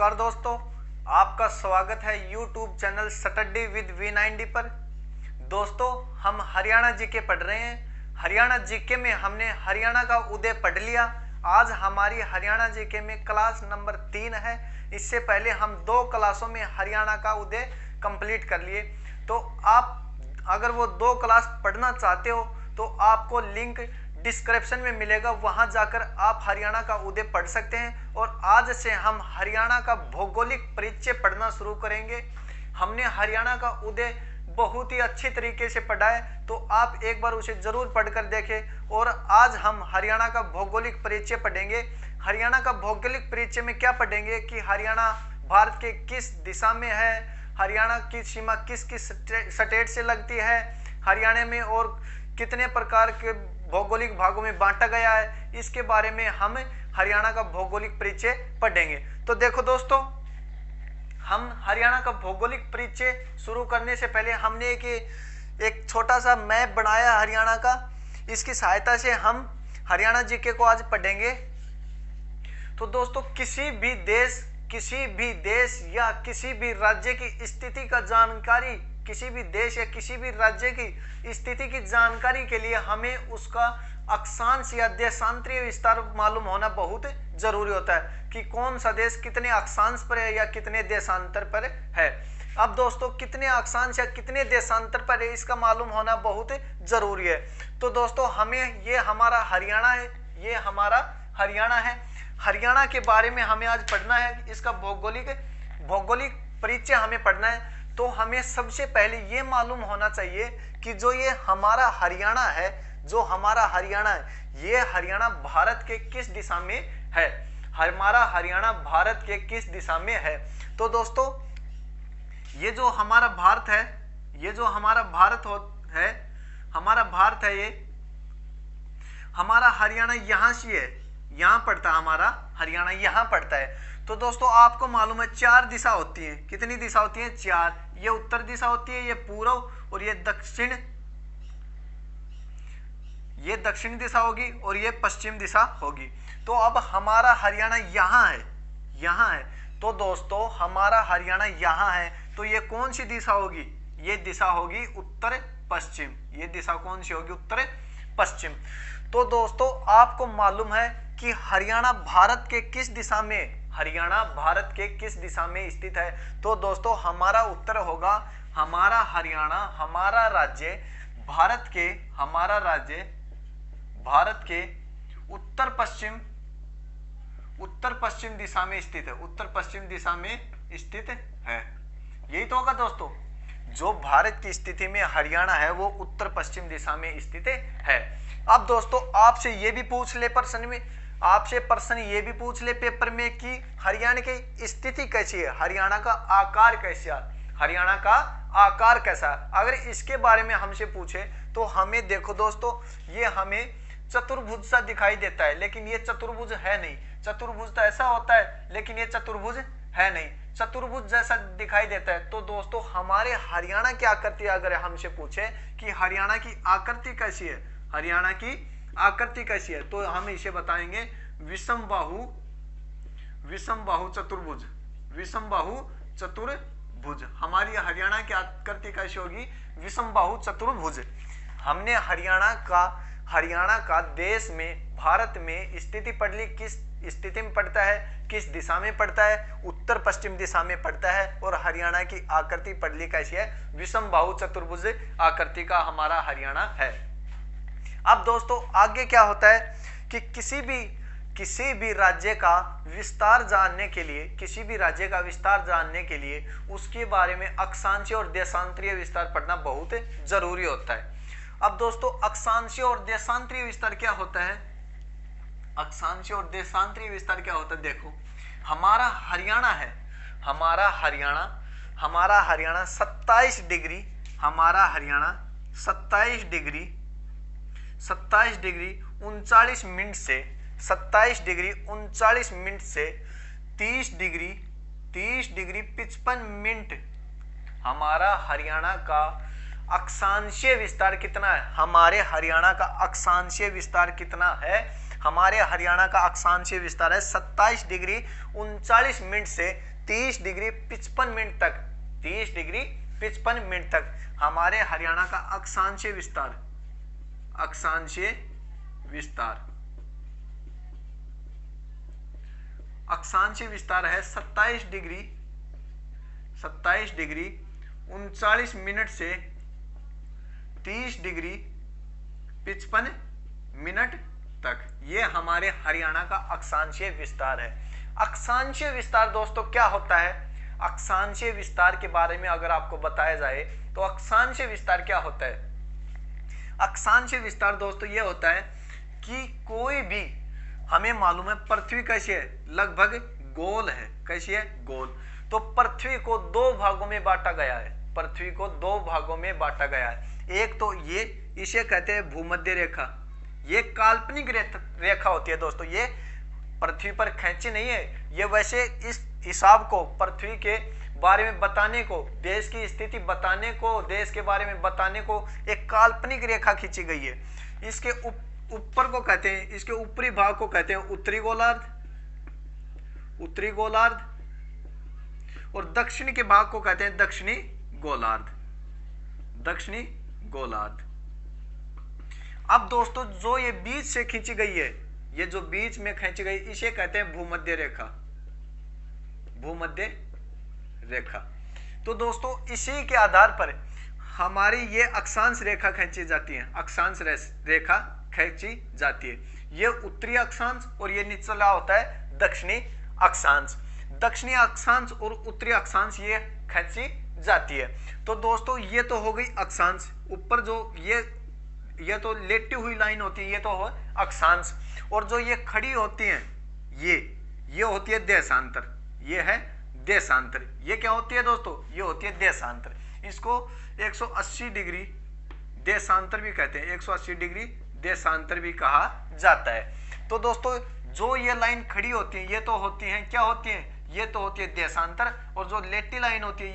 नमस्कार दोस्तों, आपका स्वागत है YouTube channel Saturday with V90 पर। दोस्तों, हम हरियाणा जीके पढ़ रहे हैं। हरियाणा जीके में हमने हरियाणा का उदय पढ़ लिया। आज हमारी हरियाणा जीके में क्लास नंबर 3 है। इससे पहले हम 2 क्लासों में हरियाणा का उदय कंप्लीट कर लिए। तो आप अगर वो 2 क्लास पढ़ना चाहते हो तो आपको लिंक डिस्क्रिप्शन में मिलेगा, वहां जाकर आप हरियाणा का उदय पढ़ सकते हैं। और आज से हम हरियाणा का भौगोलिक परिचय पढ़ना शुरू करेंगे। हमने हरियाणा का उदय बहुत ही अच्छी तरीके से पढ़ा है, तो आप एक बार उसे जरूर पढ़कर देखें। और आज हम हरियाणा का भौगोलिक परिचय पढ़ेंगे। हरियाणा का भौगोलिक परिचय में क्या पढ़ेंगे कि हरियाणा भारत के किस दिशा में है, हरियाणा की सीमा किस किस स्टेट से लगती है, हरियाणा में और कितने प्रकार के भौगोलिक भागों में बांटा गया है, इसके बारे में हम हरियाणा का भौगोलिक परिचय पढ़ेंगे। तो देखो दोस्तों, हम हरियाणा का भौगोलिक परिचय शुरू करने से पहले हमने एक छोटा सा मैप बनाया हरियाणा का। इसकी सहायता से हम हरियाणा जीके को आज पढ़ेंगे। तो दोस्तों, किसी भी देश या किसी भी राज्य की स्थिति का जानकारी, किसी भी देश या किसी भी राज्य की स्थिति की जानकारी के लिए हमें उसका अक्षांश या देशांतरीय विस्तार मालूम होना बहुत जरूरी होता है कि कौन सा देश कितने अक्षांश पर है या कितने देशांतर पर है। अब दोस्तों, कितने अक्षांश या कितने देशांतर पर है, इसका मालूम होना बहुत जरूरी है। तो दोस्तों, हमें ये हमारा हरियाणा है, ये हमारा हरियाणा है। हरियाणा के बारे में हमें आज पढ़ना है। इसका भौगोलिक परिचय हमें पढ़ना है। तो हमें सबसे पहले ये मालूम होना चाहिए कि जो ये हमारा हरियाणा है, ये हरियाणा भारत के किस दिशा में है। हमारा हरियाणा भारत के किस दिशा में है। तो दोस्तों, ये जो हमारा भारत है, ये हमारा भारत है, ये हमारा हरियाणा यहाँ से है, यहाँ पड़ता है, हमारा हरियाणा यहाँ पड़ता है। तो दोस्तों, आपको मालूम है 4 दिशा होती है। कितनी दिशा होती है? 4। ये उत्तर दिशा होती है, ये पूर्व, और ये दक्षिण दिशा होगी, और ये पश्चिम दिशा होगी। तो अब हमारा हरियाणा यहाँ है। तो दोस्तों, हमारा हरियाणा यहाँ है, तो ये कौन सी दिशा होगी? ये दिशा होगी उत्तर पश्चिम। ये दिशा कौन सी होगी? उत्तर पश्चिम। तो दोस्तों, आपको मालूम है कि हरियाणा भारत के किस दिशा में स्थित है। तो दोस्तों, हमारा उत्तर होगा, हमारा हरियाणा, हमारा राज्य भारत के उत्तर पश्चिम दिशा में स्थित है। उत्तर पश्चिम दिशा में स्थित है। यही तो होगा दोस्तों, जो भारत की स्थिति में हरियाणा है वो उत्तर पश्चिम दिशा में स्थित है। अब दोस्तों, आपसे ये भी पूछ ले प्रश्न ये भी पूछ ले पेपर में कि हरियाणा की स्थिति कैसी है, हरियाणा का आकार कैसा है। अगर इसके बारे में हमसे पूछे तो हमें देखो दोस्तों, ये हमें चतुर्भुज सा दिखाई देता है, लेकिन ये चतुर्भुज है नहीं। चतुर्भुज तो ऐसा होता है, लेकिन ये चतुर्भुज है नहीं, चतुर्भुज जैसा दिखाई देता है। तो दोस्तों, हमारे हरियाणा की आकृति अगर हमसे पूछे कि हरियाणा की आकृति कैसी है, तो हम इसे बताएंगे विषम बाहु चतुर्भुज। हमारी हरियाणा की आकृति कैसी होगी? विषम बाहु चतुर्भुज। हमने हरियाणा का देश में, भारत में स्थिति पढ़ ली, किस स्थिति में पड़ता है, किस दिशा में पड़ता है, उत्तर पश्चिम दिशा में पड़ता है। और हरियाणा की आकृति पढ़ ली कैसी है? विषम बाहु चतुर्भुज आकृति का हमारा हरियाणा है। अब दोस्तों, आगे क्या होता है कि किसी भी राज्य का विस्तार जानने के लिए उसके बारे में अक्षांशीय और देशांतरीय विस्तार पढ़ना बहुत जरूरी होता है। अब दोस्तों, अक्षांशीय और देशांतरीय विस्तार क्या होता है? देखो, हमारा हरियाणा 27 डिग्री 39 मिनट से 30 डिग्री 55 मिनट हमारा हरियाणा का अक्षांशीय विस्तार कितना है? हमारे हरियाणा का अक्षांशीय विस्तार कितना है? हमारे हरियाणा का अक्षांशीय विस्तार है 27 डिग्री 39 मिनट से 30 डिग्री 55 मिनट तक, 30 डिग्री 55 मिनट तक हमारे हरियाणा का अक्षांशीय विस्तार, अक्षांशीय विस्तार, अक्षांशीय विस्तार है 27 डिग्री 39 मिनट से 30 डिग्री 55 मिनट तक। ये हमारे हरियाणा का अक्षांशीय विस्तार है। अक्षांशीय विस्तार दोस्तों क्या होता है? अक्षांशीय विस्तार के बारे में अगर आपको बताया जाए तो अक्षांशीय विस्तार क्या होता है? अक्षांशीय विस्तार दोस्तों ये होता है कि कोई भी, हमें मालूम है पृथ्वी कैसी है, लगभग गोल है। कैसी है? गोल। तो पृथ्वी को दो भागों में बांटा गया है, पृथ्वी को दो भागों में बांटा गया है। एक तो ये, इसे कहते हैं भूमध्य रेखा। ये काल्पनिक रेखा होती है दोस्तों, ये पृथ्वी पर खींची नहीं है। ये वैसे इस हिसाब को पृथ्वी के बारे में बताने को, देश की स्थिति बताने को, देश के बारे में बताने को एक काल्पनिक रेखा खींची गई है। इसके ऊपर को कहते हैं, इसके ऊपरी भाग को कहते हैं उत्तरी गोलार्ध, उत्तरी गोलार्ध, और दक्षिण के भाग को कहते हैं दक्षिणी गोलार्ध, दक्षिणी गोलार्ध। अब दोस्तों जो ये बीच से खींची गई है, ये जो बीच में खींची गई, इसे कहते हैं भूमध्य रेखा, भूमध्य रेखा। तो दोस्तों इसी के आधार पर हमारी ये अक्षांश रेखा खींची जाती है, अक्षांश रेखा खींची जाती है। ये उत्तरी अक्षांश और ये निचला होता है दक्षिणी अक्षांश। दक्षिणी अक्षांश और उत्तरी अक्षांश ये खींची जाती है। तो दोस्तों ये तो हो गई अक्षांश। ऊपर जो ये तो लेटी हुई लाइन होती है, ये तो हो अक्षांश। और जो ये खड़ी होती हैं, ये होती है देशांतर, ये है देशांतर। ये क्या होती है दोस्तों? ये होती है देशांतर। इसको 180 डिग्री देशांतर भी कहते हैं, 180 डिग्री देशांतर भी कहा जाता है। तो दोस्तों जो ये लाइन खड़ी होती है, ये तो होती हैं, क्या होती हैं? ये तो होती है देशांतर। और जो लेटी लाइन होती है,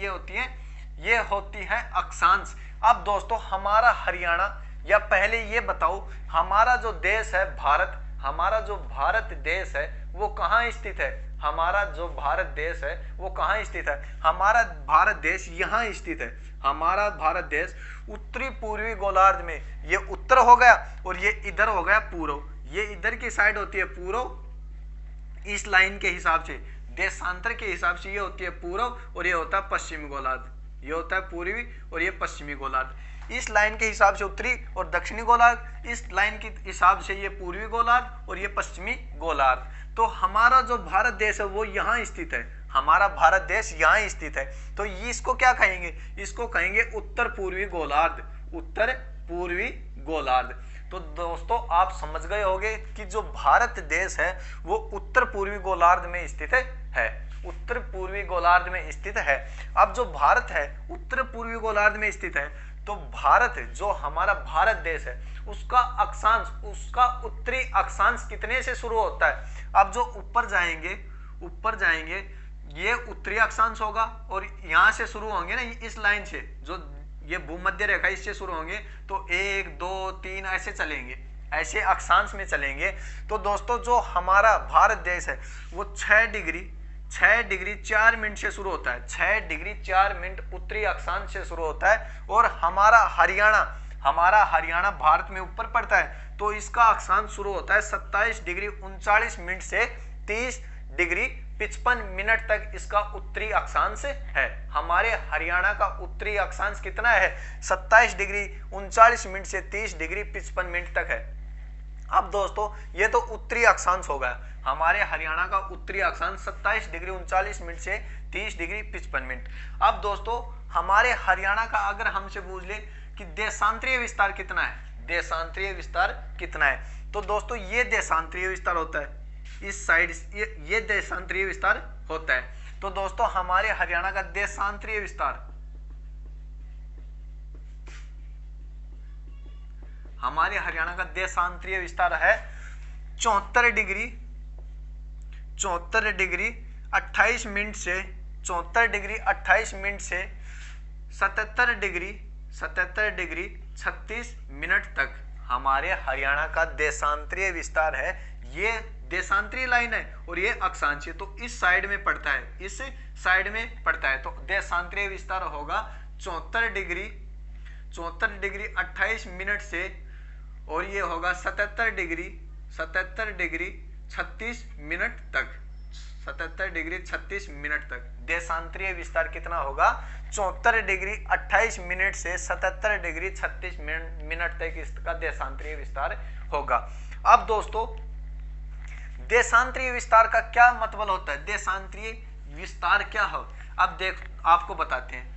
ये होती है अक्षांश। अब दोस्तों हमारा हरियाणा, या पहले ये बताओ हमारा जो देश है भारत, हमारा जो भारत देश है वो कहाँ स्थित है? हमारा जो भारत देश है वो कहाँ स्थित है? हमारा भारत देश यहाँ स्थित है। हमारा भारत देश उत्तरी पूर्वी गोलार्ध में, ये उत्तर हो गया और ये इधर हो गया पूर्व। ये इधर की साइड होती है पूर्व, इस लाइन के हिसाब से, देशांतर के हिसाब से ये होती है पूर्व, और ये होता है पश्चिमी गोलार्ध। ये होता है पूर्वी और ये पश्चिमी गोलार्ध। इस लाइन के हिसाब से उत्तरी और दक्षिणी गोलार्ध, इस लाइन के हिसाब से ये पूर्वी गोलार्ध और ये पश्चिमी गोलार्ध। तो हमारा जो भारत देश है वो यहाँ स्थित है, हमारा भारत देश यहाँ स्थित है। तो इसको क्या कहेंगे? इसको कहेंगे उत्तर पूर्वी गोलार्ध, उत्तर पूर्वी गोलार्ध। तो दोस्तों आप समझ गए होंगे कि जो भारत देश है वो उत्तर पूर्वी गोलार्ध में स्थित है, उत्तर पूर्वी गोलार्ध में स्थित है। अब जो भारत है उत्तर पूर्वी गोलार्ध में स्थित है, तो भारत, जो हमारा भारत देश है, उसका अक्षांश, उसका उत्तरी अक्षांश कितने से शुरू होता है? अब जो ऊपर जाएंगे ये उत्तरी अक्षांश होगा, और यहाँ से शुरू होंगे ना, इस लाइन से, जो ये भूमध्य रेखा, इससे शुरू होंगे, तो 1 2 3 ऐसे चलेंगे, ऐसे अक्षांश में चलेंगे। तो दोस्तों जो हमारा भारत देश है वो 6 डिग्री 4 मिनट से शुरू होता है, 6 डिग्री 4 मिनट उत्तरी अक्षांश से शुरू होता है। और हमारा हरियाणा भारत में ऊपर पड़ता है, तो इसका अक्षांश शुरू होता है 27 डिग्री 39 मिनट से 30 डिग्री 55 मिनट तक इसका उत्तरी अक्षांश है। हमारे हरियाणा का उत्तरी अक्षांश कितना है? 27 डिग्री 39 मिनट से 30 डिग्री 55 मिनट तक है। अब दोस्तों ये तो उत्तरी अक्षांश हो गया, हमारे हरियाणा का उत्तरी अक्षांश 27 डिग्री 39 मिनट से 30 डिग्री 55 मिनट। अब दोस्तों हमारे हरियाणा का अगर हमसे पूछ ले कि देशांतरीय विस्तार कितना है, देशांतरीय विस्तार कितना है, तो दोस्तों ये देशांतरीय विस्तार होता है, इस साइड ये देशांतरीय विस्तार होता है। तो दोस्तों हमारे हरियाणा का देशांतरीय विस्तार, हमारे हरियाणा का देशांतरीय विस्तार है 74 डिग्री 28 मिनट से 77 डिग्री 36 मिनट तक हमारे हरियाणा का देशांतरीय विस्तार है। ये देशांतरीय लाइन है और ये अक्षांशीय, तो इस साइड में पड़ता है, इस साइड में पड़ता है, तो देशांतरीय विस्तार होगा 74 डिग्री 28 मिनट से, और ये होगा 77 डिग्री 36 मिनट तक, 77 डिग्री 36 मिनट तक। देशांतरीय विस्तार कितना होगा? 74 डिग्री 28 मिनट से 77 डिग्री 36 मिनट तक इसका देशांतरीय विस्तार होगा। अब दोस्तों देशांतरीय विस्तार का क्या मतलब होता है? देशांतरीय विस्तार क्या हो, अब देख आपको बताते हैं।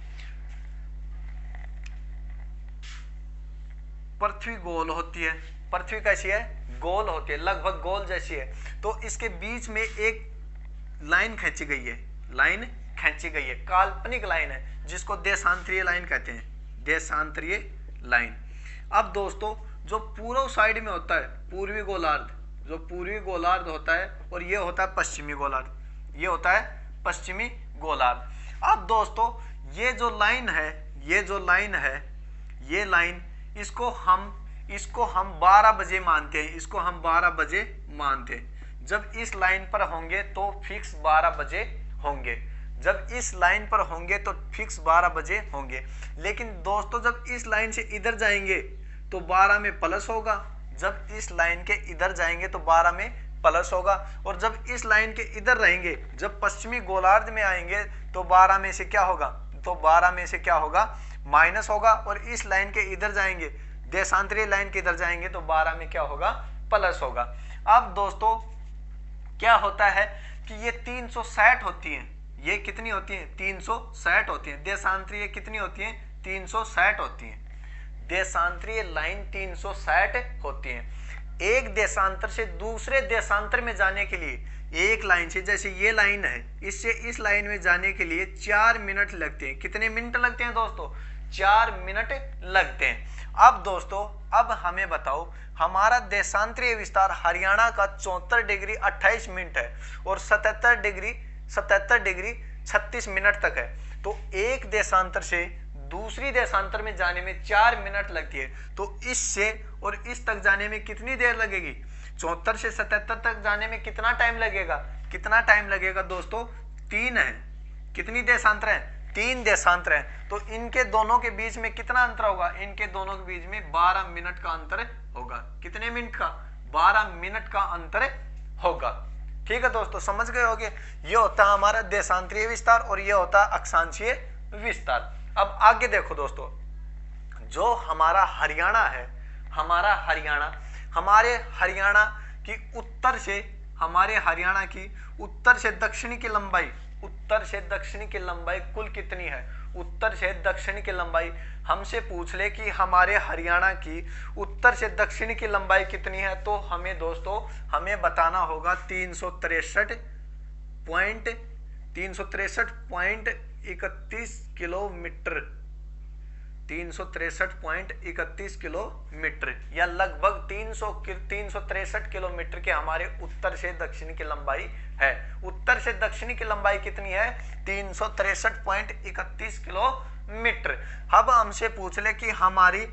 पृथ्वी गोल होती है, पृथ्वी कैसी है? गोल होती है, लगभग गोल जैसी है। तो इसके बीच में एक लाइन खींची गई है, लाइन खींची गई है, काल्पनिक लाइन है, जिसको देशांतरीय लाइन कहते हैं, देशांतरीय लाइन। अब दोस्तों जो पूर्व साइड में होता है पूर्वी गोलार्ध, जो पूर्वी गोलार्ध होता है, और ये होता है पश्चिमी गोलार्ध, ये होता है पश्चिमी गोलार्ध। अब दोस्तों ये जो लाइन है, ये जो लाइन है, ये लाइन इसको हम 12 बजे मानते हैं, इसको हम 12 बजे मानते हैं। जब इस लाइन पर होंगे तो फिक्स 12 बजे होंगे, जब इस लाइन पर होंगे तो फिक्स 12 बजे होंगे। लेकिन दोस्तों जब इस लाइन से इधर जाएंगे तो 12 में प्लस होगा, जब इस लाइन के इधर जाएंगे तो 12 में प्लस होगा, और जब इस लाइन के इधर रहेंगे, जब पश्चिमी गोलार्ध में आएंगे तो 12 में से क्या होगा? तो 12 में से क्या होगा? माइनस होगा, और इस लाइन के इधर जाएंगे, देशांतरीय लाइन के इधर जाएंगे तो 12 में क्या होगा? प्लस होगा। अब दोस्तों क्या होता है कि ये 360 होती हैं, ये कितनी होती हैं? 360 होती हैं। देशांतरीय कितनी होती हैं? 360 होती हैं। देशांतरीय लाइन 360 होती हैं। एक देशांतर से दूसरे देशांतर में जाने के लिए एक लाइन से, जैसे ये लाइन है, इससे इस लाइन में जाने के लिए 4 मिनट लगते हैं। कितने मिनट लगते हैं दोस्तों? 4 मिनट लगते हैं। अब दोस्तों अब हमें बताओ, हमारा देशांतरीय विस्तार हरियाणा का 74 डिग्री 28 मिनट है और 77 डिग्री 36 मिनट तक है। तो एक देशांतर से दूसरी देशांतर में जाने में 4 मिनट लगती है। तो इससे और इस तक जाने में कितनी देर लगेगी? 74 से 77 तक जाने में कितना टाइम लगेगा? कितना टाइम लगेगा दोस्तों? 3 है। कितनी देशांतर है? 3 देशांतर है। तो इनके दोनों के बीच में कितना अंतर होगा? इनके दोनों के बीच में 12 मिनट का अंतर होगा। कितने मिनट का? 12 मिनट का अंतर होगा। ठीक है दोस्तों, समझ गए होंगे। ये होता है हमारा देशांतरीय विस्तार और ये होता है अक्षांशीय विस्तार। अब आगे देखो दोस्तों, जो हमारा हरियाणा है, हमारा हरियाणा, हमारे हरियाणा की उत्तर से, हमारे हरियाणा की उत्तर से दक्षिणी की लंबाई, उत्तर से दक्षिणी की लंबाई कुल कितनी है? उत्तर से दक्षिणी की लंबाई हमसे पूछ ले कि हमारे हरियाणा की उत्तर से दक्षिणी की लंबाई कितनी है, तो हमें दोस्तों हमें बताना होगा 363.31 किलोमीटर, 363.31 किलोमीटर, या लगभग 363 किलोमीटर के हमारे उत्तर से दक्षिणी की लंबाई है। उत्तर से दक्षिणी की लंबाई कितनी है? 363.31 किलोमीटर। अब हमसे पूछ ले कि हमारी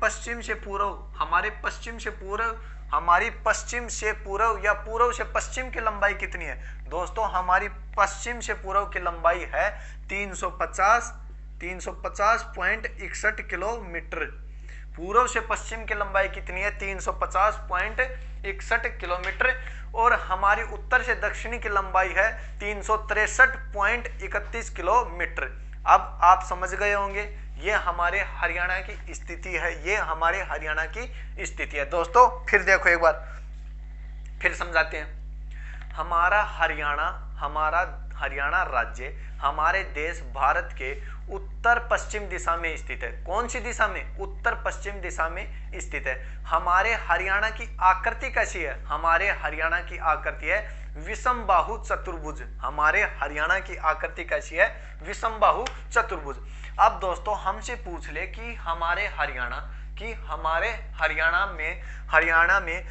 पश्चिम से पूर्व, हमारी पश्चिम से पूर्व, हमारी पश्चिम से पूर्व या पूर्व से पश्चिम की लंबाई कितनी है? दोस्तों हमारी पश्चिम से पूर्व की लंबाई है 350.61 किलोमीटर। पूर्व से पश्चिम की लंबाई कितनी है? 350.61 किलोमीटर। और हमारी उत्तर से दक्षिणी की लंबाई है 363.31 किलोमीटर। अब आप समझ गए होंगे, ये हमारे हरियाणा की स्थिति है, ये हमारे हरियाणा की स्थिति है। दोस्तों फिर देखो एक बार फिर समझाते हैं। हमारा हरियाणा राज्य हमारे देश भारत के उत्तर पश्चिम दिशा में स्थित है। कौन सी दिशा में? उत्तर पश्चिम दिशा में स्थित है। हमारे हरियाणा की आकृति कैसी है? हमारे हरियाणा की आकृति है विषम बाहु चतुर्भुज। हमारे हरियाणा की आकृति कैसी है? विषम बाहु चतुर्भुज। अब दोस्तों हमसे पूछ ले कि हमारे हरियाणा में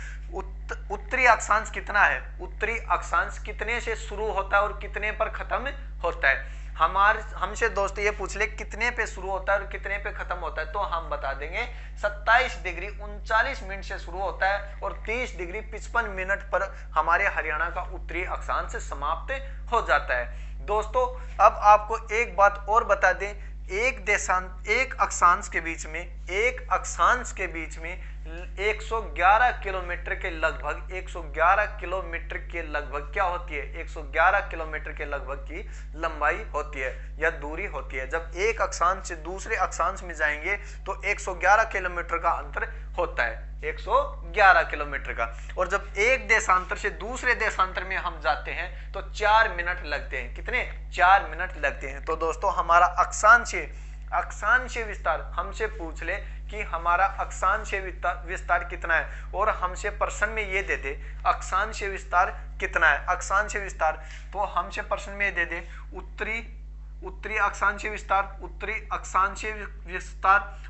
उत्तरी अक्षांश कितना है? उत्तरी अक्षांश कितने से शुरू होता है और कितने पर खत्म होता है? हमसे दोस्तों ये पूछ ले कितने पे शुरू होता है और कितने पे खत्म होता है, तो हम बता देंगे 27 डिग्री 39 मिनट से शुरू होता है और 30 डिग्री 55 मिनट पर हमारे हरियाणा का उत्तरी अक्षांश समाप्त हो जाता है। दोस्तों अब आपको एक बात और बता दें, एक अक्षांश के बीच में 111 किलोमीटर के लगभग 111 किलोमीटर के लगभग क्या होती है, 111 किलोमीटर के लगभग की लंबाई होती है या दूरी होती है। जब एक अक्षांश से दूसरे अक्षांश में जाएंगे तो 111 किलोमीटर का अंतर होता है, 111 किलोमीटर का। और जब एक देशांतर से दूसरे देशांतर में हम जाते हैं तो 4 मिनट लगते हैं। कितने? 4 मिनट लगते हैं। तो दोस्तों हमारा अक्षांशीय विस्तार हमसे पूछ ले कि हमारा अक्षांशीय विस्तार कितना है और हमसे प्रश्न में ये दे दे अक्षांशीय विस्तार कितना है। अक्षांशीय विस्तार तो हमसे प्रश्न में दे दे उत्तरी अक्षांशीय विस्तार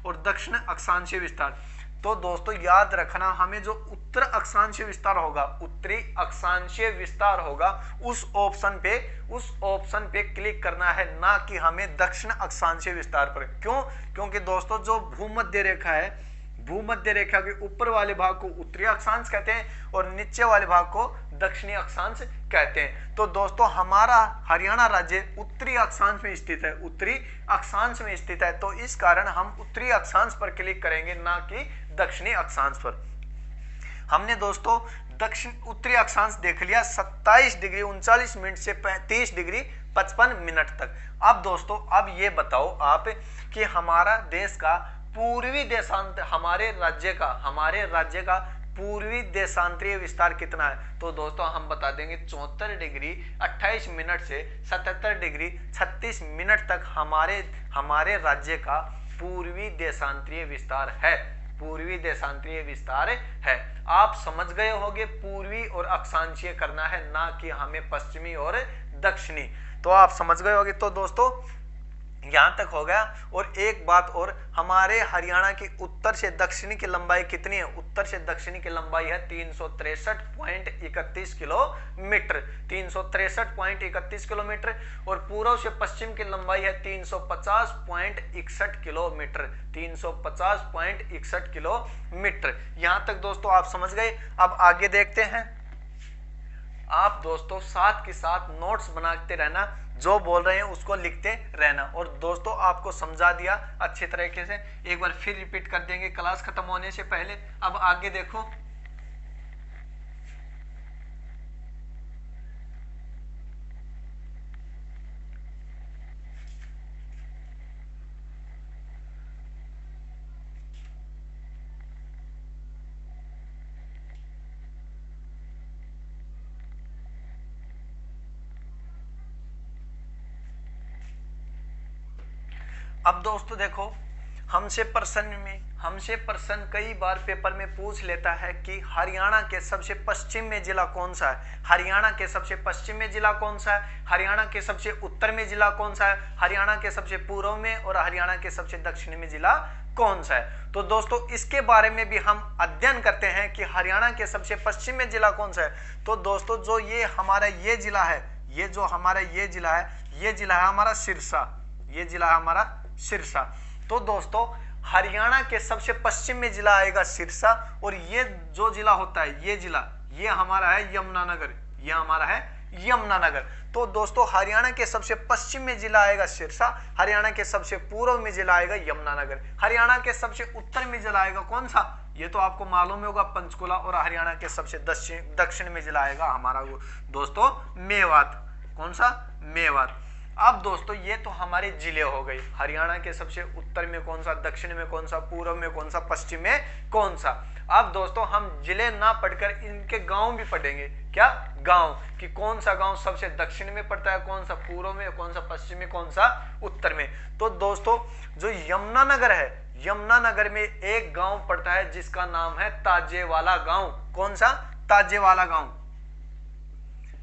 और दक्षिण अक्षांशीय विस्तार। तो दोस्तों याद रखना, हमें जो उत्तर अक्षांशीय विस्तार होगा, उत्तरी अक्षांशीय विस्तार होगा, उस ऑप्शन पे क्लिक करना है, ना कि हमें दक्षिण अक्षांशीय विस्तार पर। क्यों? क्योंकि दोस्तों जो भूमध्य रेखा है, भूमध्य रेखा के ऊपर वाले भाग को उत्तरी अक्षांश कहते हैं और नीचे वाले भाग को दक्षिणी अक्षांश कहते हैं। तो दोस्तों हमारा हरियाणा राज्य उत्तरी अक्षांश में स्थित है, उत्तरी अक्षांश में स्थित है। तो इस कारण हम उत्तरी अक्षांश पर क्लिक करेंगे, ना कि दक्षिणी अक्षांश पर। हमने दोस्तों उत्तरी अक्षांश देख लिया 27 डिग्री 39 मिनट से 30 डिग्री 55 मिनट तक। अब दोस्तों अब ये बताओ आप कि हमारा देश का पूर्वी देशांत हमारे राज्य का पूर्वी देशांतरीय विस्तार कितना है। तो दोस्तों हम बता देंगे 74 डिग्री 28 मिनट से 77 डिग्री 36 मिनट तक हमारे राज्य का पूर्वी देशांतरीय विस्तार है, पूर्वी देशांतरीय विस्तार है। आप समझ गए होंगे पूर्वी और अक्षांशीय करना है, ना कि हमें पश्चिमी और दक्षिणी। तो आप समझ गए होंगे। तो दोस्तों यहां तक हो गया। और एक बात और, हमारे हरियाणा की उत्तर से दक्षिणी की लंबाई कितनी है? उत्तर से दक्षिणी की लंबाई है 363.31 किलोमीटर, 363.31 किलोमीटर। और पूर्व से पश्चिम की लंबाई है 350.61 किलोमीटर, 350.61 किलोमीटर। यहां तक दोस्तों आप समझ गए। अब आगे देखते हैं। आप दोस्तों साथ के साथ नोट्स बनाते रहना, जो बोल रहे हैं उसको लिखते रहना। और दोस्तों आपको समझा दिया अच्छे तरीके से, एक बार फिर रिपीट कर देंगे क्लास खत्म होने से पहले। अब आगे देखो, अब दोस्तों देखो, हमसे प्रश्न कई बार पेपर में पूछ लेता है कि हरियाणा के सबसे पश्चिम में जिला कौन सा है, हरियाणा के सबसे पश्चिम में जिला कौन सा है, हरियाणा के सबसे उत्तर में जिला कौन सा है, हरियाणा के सबसे पूर्व में और हरियाणा के सबसे दक्षिण में जिला कौन सा है। तो दोस्तों इसके बारे में भी हम अध्ययन करते हैं कि हरियाणा के सबसे पश्चिम में जिला कौन सा है। तो दोस्तों जो ये हमारा ये जिला है, ये जो हमारा ये जिला है, ये जिला है हमारा सिरसा, ये जिला है हमारा सिरसा। तो दोस्तों हरियाणा के सबसे पश्चिम में जिला आएगा सिरसा। और ये जो जिला होता है, ये जिला, ये हमारा है यमुनानगर, ये हमारा है यमुनानगर। तो दोस्तों हरियाणा के सबसे पश्चिम में जिला आएगा सिरसा, हरियाणा के सबसे पूर्व में जिला आएगा यमुनानगर, हरियाणा के सबसे उत्तर में जिला आएगा कौन सा, ये तो आपको मालूम होगा पंचकुला। और हरियाणा के सबसे दक्षिण में जिला आएगा हमारा दोस्तों मेवात। कौन सा? मेवात। अब दोस्तों ये तो हमारे जिले हो गए, हरियाणा के सबसे उत्तर में कौन सा, दक्षिण में कौन सा, पूर्व में कौन सा, पश्चिम में कौन सा। अब दोस्तों हम जिले ना पढ़कर इनके गांव भी पढ़ेंगे। क्या? गांव, कि कौन सा गांव सबसे दक्षिण में पड़ता है, कौन सा पूर्व में, कौन सा पश्चिम में, कौन सा उत्तर में। तो दोस्तों जो यमुनानगर है, यमुनानगर में एक गांव पड़ता है जिसका नाम है ताजेवाला गांव। कौन सा? ताजेवाला गांव।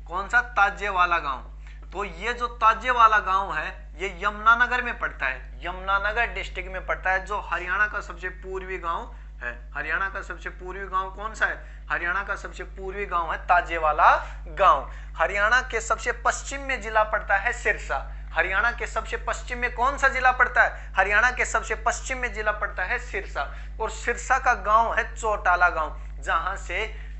कौन सा? ताजेवाला गांव। तो ये जो ताजेवाला गांव है ये यमुनानगर में पड़ता है, यमुनानगर डिस्ट्रिक्ट में पड़ता है, जो हरियाणा का सबसे पूर्वी गांव है। हरियाणा का सबसे पूर्वी गांव कौन सा है? हरियाणा का सबसे पूर्वी गांव है ताजेवाला गांव। हरियाणा के सबसे पश्चिम में जिला पड़ता है सिरसा, हरियाणा के सबसे पश्चिम में कौन सा जिला पड़ता है? हरियाणा के सबसे पश्चिम में जिला पड़ता है सिरसा, और सिरसा का गांव है चौटाला गांव,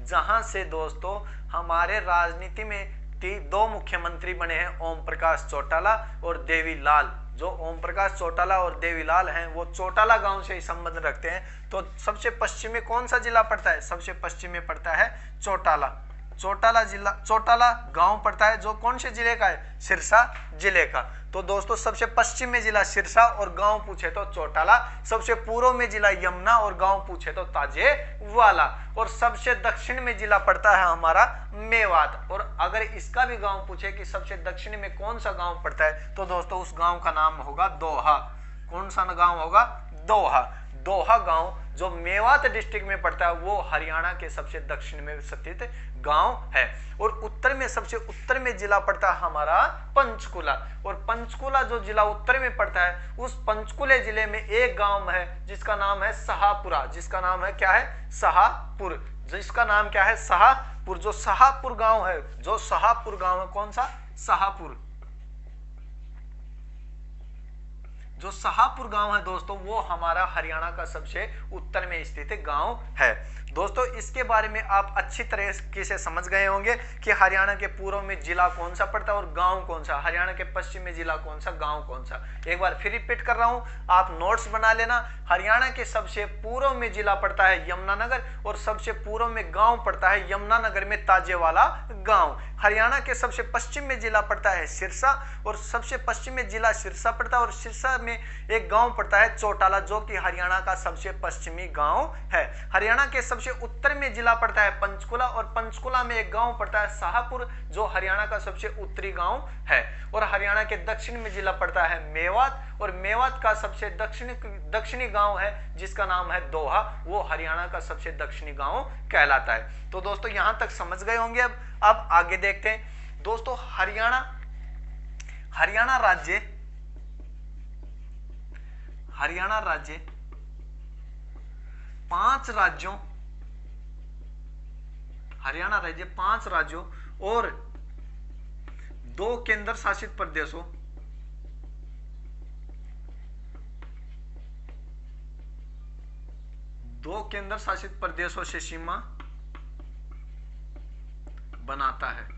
जहां से दोस्तों हमारे राजनीति में दो मुख्यमंत्री बने हैं, ओम प्रकाश चौटाला और देवीलाल। जो ओम प्रकाश चौटाला और देवीलाल हैं वो चौटाला गांव से ही संबंध रखते हैं। तो सबसे पश्चिम में कौन सा जिला पड़ता है? सबसे पश्चिम में पड़ता है चौटाला। चौटाला जिला, चौटाला गांव पड़ता है जो कौन से जिले का है? सिरसा जिले का। तो दोस्तों सबसे पश्चिम में जिला सिरसा और गांव पूछे तो चौटाला, सबसे पूर्व में जिला यमुना और गांव पूछे तो ताजेवाला, और सबसे दक्षिण में जिला पड़ता है हमारा मेवात। और अगर इसका भी गांव पूछे कि सबसे दक्षिण में कौन सा गांव पड़ता है तो दोस्तों उस गांव का नाम होगा दोहा। कौन सा गांव होगा? दोहा। दोहा गांव जो मेवात डिस्ट्रिक्ट में पड़ता है वो हरियाणा के सबसे दक्षिण में स्थित गांव है। और उत्तर में, सबसे उत्तर में जिला पड़ता है हमारा पंचकुला, और पंचकुला जो जिला उत्तर में पड़ता है उस पंचकुले जिले में एक गांव है जिसका नाम है शाहपुरा। जिसका नाम है क्या है? शाहपुर। जिसका नाम क्या है? शाहपुर। जो शाहपुर गांव है, जो शाहपुर गांव है, कौन सा? शाहपुर। जो शाहपुर गांव है दोस्तों वो हमारा हरियाणा का सबसे उत्तर में स्थित गांव है। दोस्तों इसके बारे में आप अच्छी तरीके से समझ गए होंगे कि हरियाणा के पूर्व में जिला कौन सा पड़ता है और गांव कौन सा, हरियाणा के पश्चिम में जिला कौन सा, गांव कौन सा। एक बार फिर रिपीट कर रहा हूं, आप नोट्स बना लेना। हरियाणा के सबसे पूर्व में जिला पड़ता है यमुनानगर, और सबसे पूर्व में गांव पड़ता है यमुनानगर में ताजेवाला गांव। हरियाणा के सबसे पश्चिम में जिला पड़ता है सिरसा, और सबसे पश्चिम में जिला सिरसा पड़ता है, और सिरसा में एक गांव पड़ता है चौटाला जो कि हरियाणा का सबसे पश्चिमी गांव है। हरियाणा के सबसे उत्तर में जिला पड़ता है पंचकुला, और पंचकुला में एक गांव पड़ता है शाहपुर जो हरियाणा का सबसे उत्तरी गांव है। और हरियाणा के दक्षिण में जिला पड़ता है मेवात, और मेवात का सबसे दक्षिणी गांव है जिसका नाम है दोहा, वो हरियाणा का सबसे दक्षिणी गांव कहलाता है। तो दोस्तों यहां तक समझ गए होंगे। अब आगे देखते हैं दोस्तों। हरियाणा राज्य 5 राज्यों, हरियाणा राज्य 5 राज्यों और 2 केंद्र शासित प्रदेशों, से सीमा बनाता है।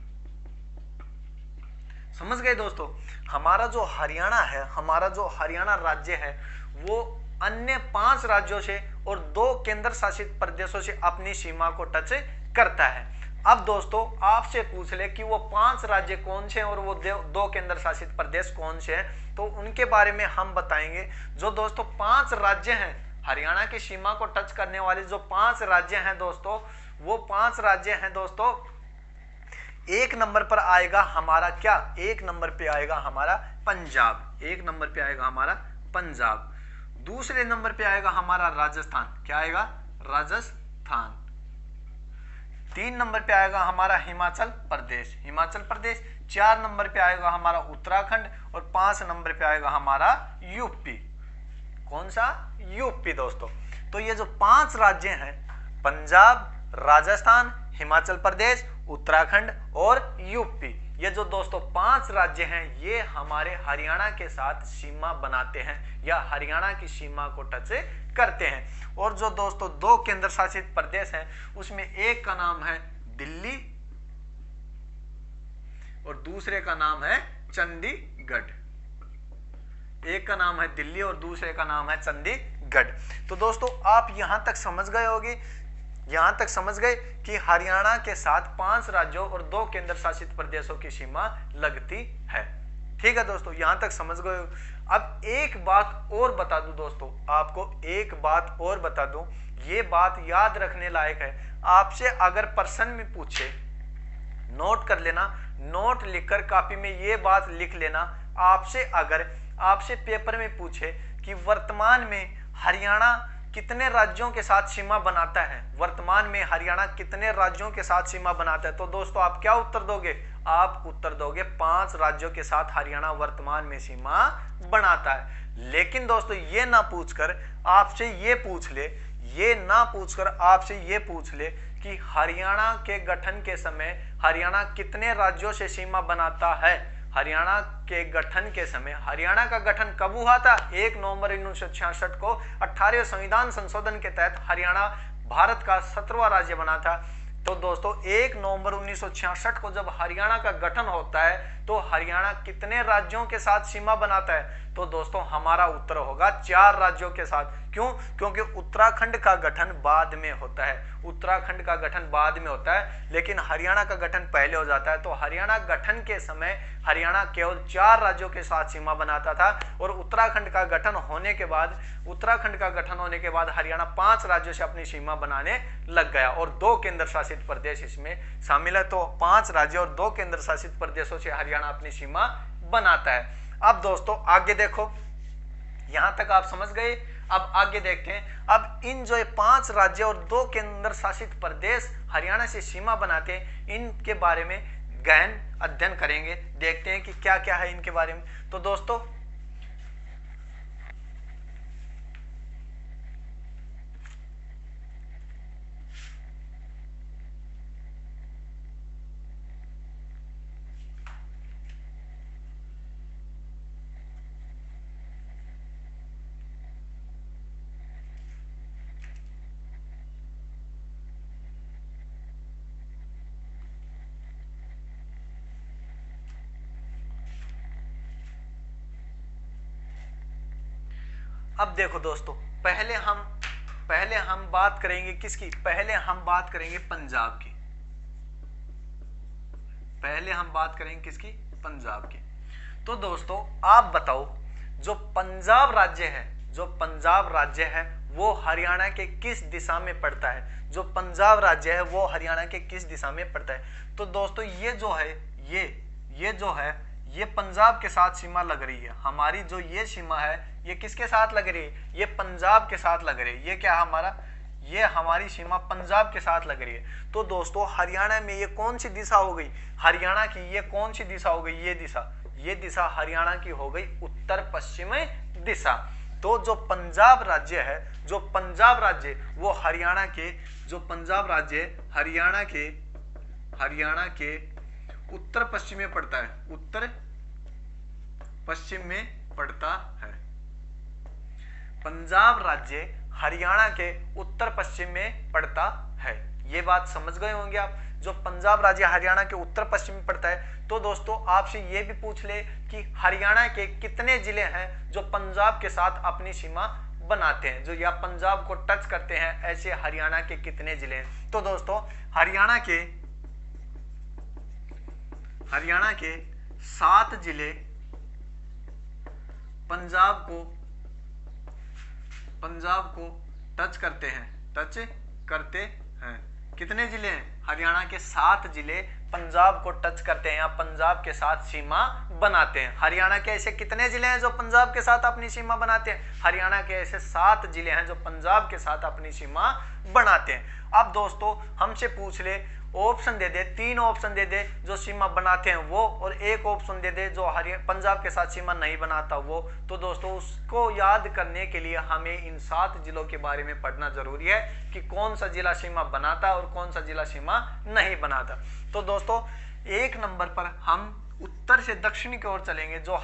समझ गए दोस्तों? हमारा जो हरियाणा है, हमारा जो हरियाणा राज्य है वो अन्य 5 राज्यों से और 2 केंद्र शासित प्रदेशों से अपनी सीमा को टच करता है। अब दोस्तों आपसे पूछ ले कि वो 5 राज्य कौन से हैं और वो 2 केंद्र शासित प्रदेश कौन से हैं, तो उनके बारे में हम बताएंगे। जो दोस्तों 5 राज्य हैं, हरियाणा की सीमा को टच करने वाले जो 5 राज्य हैं दोस्तों, वो 5 राज्य हैं दोस्तों। 1 नंबर पर आएगा हमारा क्या? 1 नंबर पे आएगा हमारा पंजाब। 1 नंबर पे आएगा हमारा पंजाब। दूसरे नंबर पे आएगा हमारा राजस्थान। क्या आएगा? राजस्थान। 3 नंबर पे आएगा हमारा हिमाचल प्रदेश। 4 नंबर पे आएगा हमारा उत्तराखंड, और 5 नंबर पे आएगा हमारा यूपी। कौन सा? यूपी दोस्तों। तो ये जो 5 राज्य हैं, पंजाब, राजस्थान, हिमाचल प्रदेश, उत्तराखंड और यूपी, ये जो दोस्तों 5 राज्य हैं ये हमारे हरियाणा के साथ सीमा बनाते हैं या हरियाणा की सीमा को टच करते हैं। और जो दोस्तों 2 केंद्र शासित प्रदेश हैं उसमें एक का नाम है दिल्ली और दूसरे का नाम है चंडीगढ़। एक का नाम है दिल्ली और दूसरे का नाम है चंडीगढ़। तो दोस्तों आप यहां तक समझ गए होंगे, यहां तक समझ गए कि हरियाणा के साथ 5 राज्यों और 2 केंद्र शासित प्रदेशों की सीमा लगती है। ठीक है दोस्तों, यहां तक समझ गए हो। अब एक बात और बता दूं दोस्तों, आपको एक बात और बता दूं, ये बात याद रखने लायक है। आपसे अगर प्रश्न में पूछे, नोट कर लेना, नोट लिखकर कॉपी में ये बात लिख लेना। आपसे पेपर में पूछे कि वर्तमान में हरियाणा कितने राज्यों के साथ सीमा बनाता है, वर्तमान में हरियाणा कितने राज्यों के साथ सीमा बनाता है, तो दोस्तों आप क्या उत्तर दोगे? आप उत्तर दोगे 5 राज्यों के साथ हरियाणा वर्तमान में सीमा बनाता है। लेकिन दोस्तों ये ना पूछकर आपसे ये पूछ ले, ये ना पूछकर आपसे ये पूछ ले कि हरियाणा के गठन के समय हरियाणा कितने राज्यों से सीमा बनाता है, हरियाणा के गठन के समय, हरियाणा का गठन कब हुआ था? 1 नवंबर 1966 को 18वें संविधान संशोधन के तहत हरियाणा भारत का 17वां राज्य बना था। तो दोस्तों 1 नवंबर 1966 को जब हरियाणा का गठन होता है तो हरियाणा कितने राज्यों के साथ सीमा बनाता है? तो दोस्तों हमारा उत्तर होगा 4 राज्यों के साथ। क्यों? क्योंकि उत्तराखंड का गठन बाद में होता है, उत्तराखंड का गठन बाद में होता है, लेकिन हरियाणा का गठन पहले हो जाता है। तो हरियाणा गठन के समय हरियाणा केवल 4 राज्यों के साथ सीमा बनाता था और उत्तराखंड का गठन होने के बाद, हरियाणा 5 राज्यों से अपनी सीमा बनाने लग गया और 2 केंद्र शासित प्रदेश इसमें शामिल है। तो 5 राज्य और 2 केंद्र शासित प्रदेशों से हरियाणा अपनी सीमा बनाता है। अब दोस्तों आगे देखो, यहां तक आप समझ गए। अब आगे देखते हैं, अब इन जो 5 राज्य और 2 केंद्र शासित प्रदेश हरियाणा से सीमा बनाते हैं, इनके बारे में गहन अध्ययन करेंगे, देखते हैं कि क्या क्या है इनके बारे में। तो दोस्तों अब देखो दोस्तों, पहले हम बात करेंगे किसकी? पहले हम बात करेंगे पंजाब की। पहले हम बात करेंगे किसकी? पंजाब की। तो दोस्तों आप बताओ, जो पंजाब राज्य है वो हरियाणा के किस दिशा में पड़ता है? जो पंजाब राज्य है वो हरियाणा के किस दिशा में पड़ता है? तो दोस्तों ये जो है, ये पंजाब के साथ सीमा लग रही है। हमारी जो ये सीमा है ये किसके साथ लग रही है? ये पंजाब के साथ लग रही है। ये क्या हमारा, ये हमारी सीमा पंजाब के साथ लग रही है। तो दोस्तों हरियाणा में ये कौन सी दिशा हो गई? हरियाणा की ये कौन सी दिशा हो गई? ये दिशा हरियाणा की हो गई उत्तर पश्चिमी दिशा। तो जो पंजाब राज्य वो हरियाणा के, जो पंजाब राज्य हरियाणा के उत्तर पश्चिम में पड़ता है, उत्तर पश्चिम में पड़ता है। पंजाब राज्य हरियाणा के उत्तर पश्चिम में पड़ता है। ये बात समझ गए होंगे आप, जो पंजाब राज्य हरियाणा के उत्तर पश्चिम में पड़ता है। तो दोस्तों आपसे ये भी पूछ ले कि हरियाणा के कितने जिले हैं जो पंजाब के साथ अपनी सीमा बनाते हैं, जो या पंजाब को टच करते हैं, ऐसे हरियाणा के कितने जिले हैं? तो दोस्तों हरियाणा के 7 जिले पंजाब को टच करते हैं। कितने जिले हैं? हरियाणा के 7 जिले पंजाब को टच करते हैं या पंजाब के साथ सीमा बनाते हैं। हरियाणा के ऐसे कितने जिले हैं जो पंजाब के साथ अपनी सीमा बनाते हैं? हरियाणा के ऐसे 7 जिले हैं जो पंजाब के साथ अपनी सीमा बनाते हैं। अब दोस्तों हमसे पूछ ले, ऑप्शन दे दे, 3 ऑप्शन दे दे जो सीमा बनाते हैं वो, और 1 ऑप्शन दे दे जो पंजाब के साथ सीमा नहीं बनाता वो। तो दोस्तों उसको याद करने के लिए हमें इन 7 जिलों के बारे में पढ़ना जरूरी है कि कौन सा जिला सीमा बनाता है और कौन सा जिला सीमा नहीं बनाता। तो दोस्तों 1 नंबर पर हम उत्तर से दक्षिण की ओर चलेंगे। जो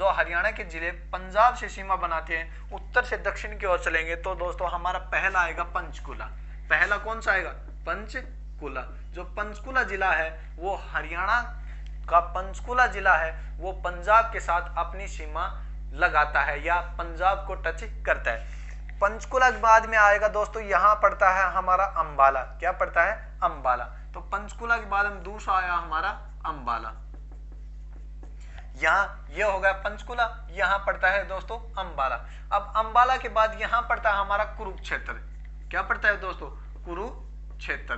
हरियाणा के जिले पंजाब से सीमा बनाते हैं, उत्तर से दक्षिण की ओर चलेंगे। तो दोस्तों हमारा पहला आएगा पंचकुला। पहला कौन सा आएगा? पंचकुला। जो पंचकुला जिला है वो हरियाणा का पंचकुला जिला है, वो पंजाब के साथ अपनी सीमा लगाता है या पंजाब को टच करता है। पंचकुला के बाद में आएगा दोस्तों, यहाँ पड़ता है हमारा अंबाला। क्या पड़ता है? अंबाला। तो पंचकुला के बाद हम दूसरा आया हमारा अंबाला। यहाँ ये हो गया पंचकुला, यहाँ पड़ता है दोस्तों अंबाला। अब अंबाला के बाद यहाँ पड़ता है हमारा कुरुक्षेत्र। क्या पड़ता है दोस्तों? कुरुक्षेत्र।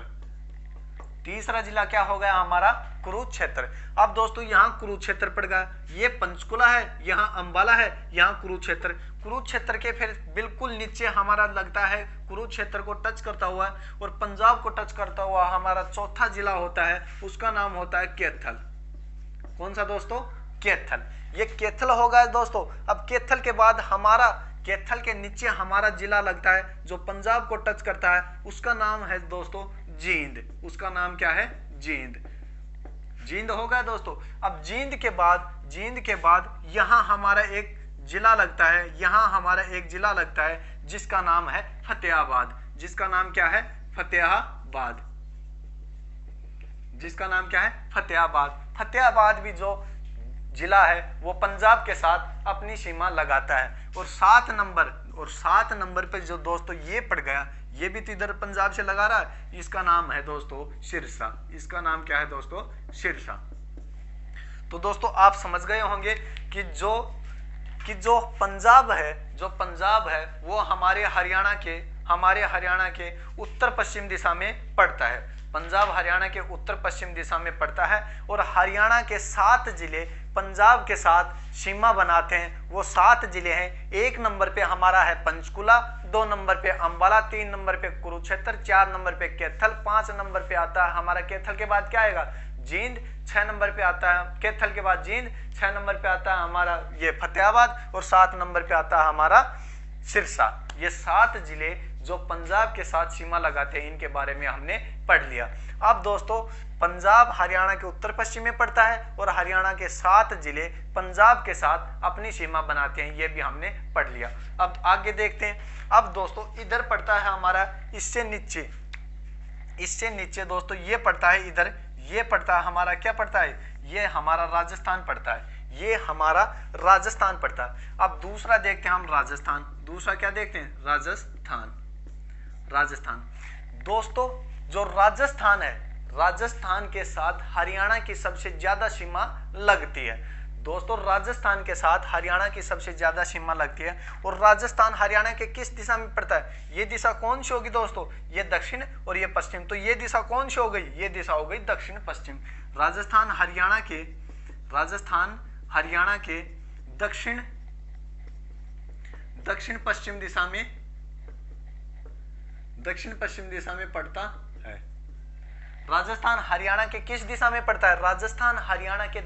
तीसरा जिला क्या हो गया हमारा? कुरुक्षेत्र। अब दोस्तों यहाँ कुरुक्षेत्र पड़ गया, ये पंचकुला है, यहाँ अंबाला है, यहाँ कुरुक्षेत्र। कुरुक्षेत्र के फिर बिल्कुल नीचे हमारा लगता है, कुरुक्षेत्र को टच करता हुआ और पंजाब को टच करता हुआ हमारा चौथा जिला होता है, उसका नाम होता है कैथल। कौन सा दोस्तों? कैथल। ये कैथल हो गया दोस्तों। अब कैथल के बाद हमारा, कैथल के नीचे हमारा जिला लगता है जो पंजाब को टच करता है, उसका नाम है दोस्तों जींद। उसका नाम क्या है? जींद। जींद हो गया दोस्तों। अब जींद के बाद यहाँ हमारा एक जिला लगता है, यहाँ हमारा एक जिला लगता है जिसका नाम है फतेहाबाद। जिसका नाम क्या है? फतेहाबाद। जिसका नाम क्या है? फतेहाबाद। फतेहाबाद भी जो जिला है वो पंजाब के साथ अपनी सीमा लगाता है। और 7 नंबर पे जो दोस्तों ये पड़ गया, ये भी तो इधर पंजाब से लगा रहा है, इसका नाम है दोस्तों सिरसा। इसका नाम क्या है दोस्तों? सिरसा। तो दोस्तों आप समझ गए होंगे कि जो पंजाब है वो हमारे हरियाणा के उत्तर पश्चिम दिशा में पड़ता है। पंजाब हरियाणा के उत्तर पश्चिम दिशा में पड़ता है और हरियाणा के 7 जिले पंजाब के साथ सीमा बनाते हैं। वो 7 जिले हैं। 1 नंबर पे हमारा है पंचकुला, 2 नंबर पे अंबाला, 3 नंबर पे कुरुक्षेत्र, 4 नंबर पे कैथल, 5 नंबर पे आता है हमारा कैथल के बाद क्या आएगा? जींद। 6 नंबर पे आता है कैथल के बाद जींद, 6 नंबर पे आता है हमारा ये फतेहाबाद और 7 नंबर पे आता है हमारा सिरसा। ये 7 जिले जो पंजाब के साथ सीमा लगाते हैं, इनके बारे में हमने पढ़ लिया। अब दोस्तों पंजाब हरियाणा के उत्तर पश्चिम में पड़ता है और हरियाणा के 7 जिले पंजाब के साथ अपनी सीमा बनाते हैं, ये भी हमने पढ़ लिया। अब आगे देखते हैं। अब दोस्तों इधर पड़ता है हमारा, इससे नीचे दोस्तों ये पड़ता है इधर, ये पड़ता है हमारा, क्या पड़ता है? ये हमारा राजस्थान पड़ता है। ये हमारा राजस्थान पड़ता है। अब दूसरा देखते हैं हम राजस्थान। दूसरा क्या देखते हैं? राजस्थान। दोस्तों जो राजस्थान है, राजस्थान के साथ हरियाणा की सबसे ज्यादा सीमा लगती है। दोस्तों राजस्थान के साथ हरियाणा की सबसे ज्यादा सीमा लगती है। और राजस्थान हरियाणा के किस दिशा में पड़ता है? ये दिशा कौन सी होगी दोस्तों? ये दक्षिण और ये पश्चिम। तो ये दिशा कौन सी हो गई? ये दिशा हो गई दक्षिण पश्चिम। राजस्थान हरियाणा के दक्षिण पश्चिम दिशा में पड़ता है। राजस्थान हरियाणा के किस दिशा में पड़ता है? राजस्थान हरियाणा के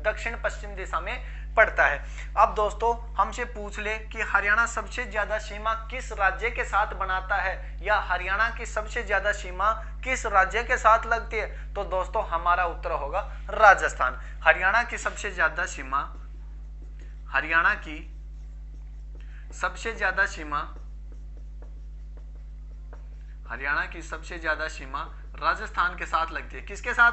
दक्षिण पश्चिम दिशा में पड़ता है। अब दोस्तों हमसे पूछ ले कि हरियाणा सबसे ज्यादा सीमा किस राज्य के साथ बनाता है, या हरियाणा की सबसे ज्यादा सीमा किस राज्य के साथ लगती है, तो दोस्तों हमारा उत्तर होगा राजस्थान। हरियाणा की सबसे ज्यादा सीमा राजस्थान के साथ लगती है। किसके साथ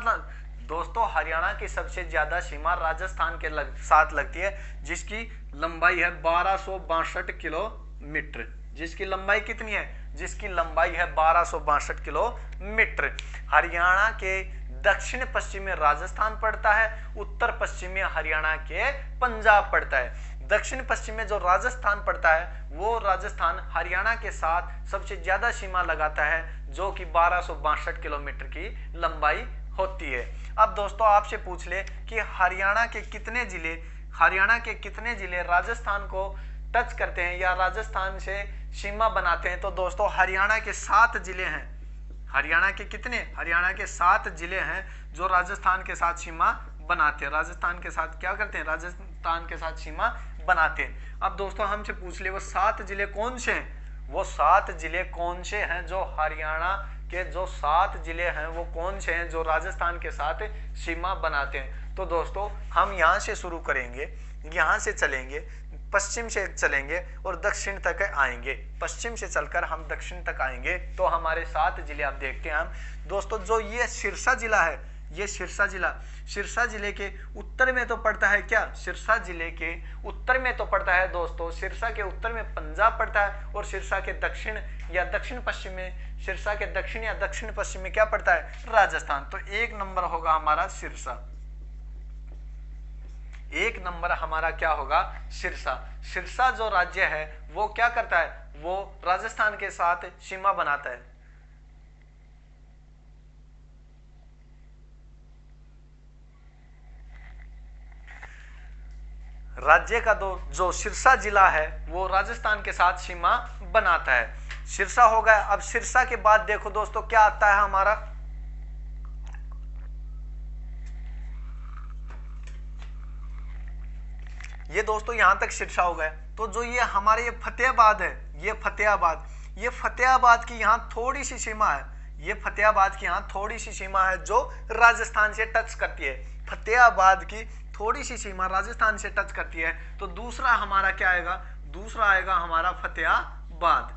दोस्तों हरियाणा की सबसे ज्यादा सीमा राजस्थान के साथ लगती है, जिसकी लंबाई है 1262 किलोमीटर। जिसकी लंबाई कितनी है? जिसकी लंबाई है 1262 किलोमीटर। हरियाणा के दक्षिण पश्चिम में राजस्थान पड़ता है, उत्तर पश्चिम में हरियाणा के पंजाब पड़ता है। दक्षिण पश्चिम में जो राजस्थान पड़ता है वो राजस्थान हरियाणा के साथ सबसे ज्यादा सीमा लगाता है, जो कि 1262 किलोमीटर की लंबाई होती है। अब दोस्तों आपसे पूछ ले कि हरियाणा के कितने जिले राजस्थान को टच करते हैं या राजस्थान से सीमा बनाते हैं, तो दोस्तों हरियाणा के 7 जिले हैं। हरियाणा के 7 जिले हैं जो राजस्थान के साथ सीमा बनाते हैं। राजस्थान के साथ क्या करते हैं? राजस्थान के साथ सीमा बनाते हैं। अब दोस्तों हमसे पूछ ले वो 7 जिले कौन से हैं? वो 7 जिले कौन से हैं जो हरियाणा के जो 7 जिले हैं वो कौन से हैं जो राजस्थान के साथ सीमा बनाते हैं? तो दोस्तों हम यहाँ से शुरू करेंगे, यहाँ से चलेंगे, पश्चिम से चलेंगे और दक्षिण तक आएंगे। पश्चिम से चलकर हम दक्षिण तक आएंगे तो हमारे 7 जिले आप देखते हैं हम दोस्तों। जो ये सिरसा जिला है, ये सिरसा जिले के उत्तर में तो पड़ता है क्या? सिरसा जिले के उत्तर में तो पड़ता है दोस्तों, सिरसा के उत्तर में पंजाब पड़ता है और सिरसा के दक्षिण या दक्षिण पश्चिम में, सिरसा के दक्षिण या दक्षिण पश्चिम में क्या पड़ता है? राजस्थान। तो 1 नंबर होगा हमारा सिरसा। 1 नंबर हमारा क्या होगा? सिरसा। सिरसा जो राज्य है वो क्या करता है? वो राजस्थान के साथ सीमा बनाता है। राज्य का जो सिरसा जिला है वो राजस्थान के साथ सीमा बनाता है। सिरसा हो गया। अब सिरसा के बाद देखो दोस्तों क्या आता है हमारा, ये दोस्तों यहां तक सिरसा हो गया। तो जो ये हमारे ये फतेहाबाद है, ये फतेहाबाद की यहां थोड़ी सी सीमा है, ये फतेहाबाद की यहाँ थोड़ी सी सीमा है जो राजस्थान से टच करती है। फतेहाबाद की थोड़ी सी सीमा राजस्थान से टच करती है। तो दूसरा हमारा क्या आएगा, दूसरा आएगा हमारा फतेहाबाद,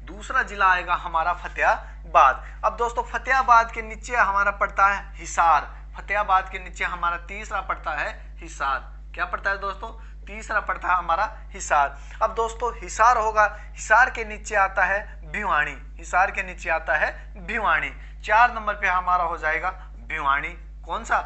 दूसरा जिला आएगा हमारा फतेहाबाद। अब दोस्तों फतेहाबाद के नीचे हमारा पड़ता है हिसार, फतेहाबाद के नीचे हमारा तीसरा पड़ता है हिसार। क्या पड़ता है दोस्तों, तीसरा पड़ता है हमारा हिसार। अब दोस्तों हिसार होगा, हिसार के नीचे आता है भिवानी, हिसार के नीचे आता है भिवानी। 4 नंबर पे हमारा हो जाएगा भिवानी। कौन सा,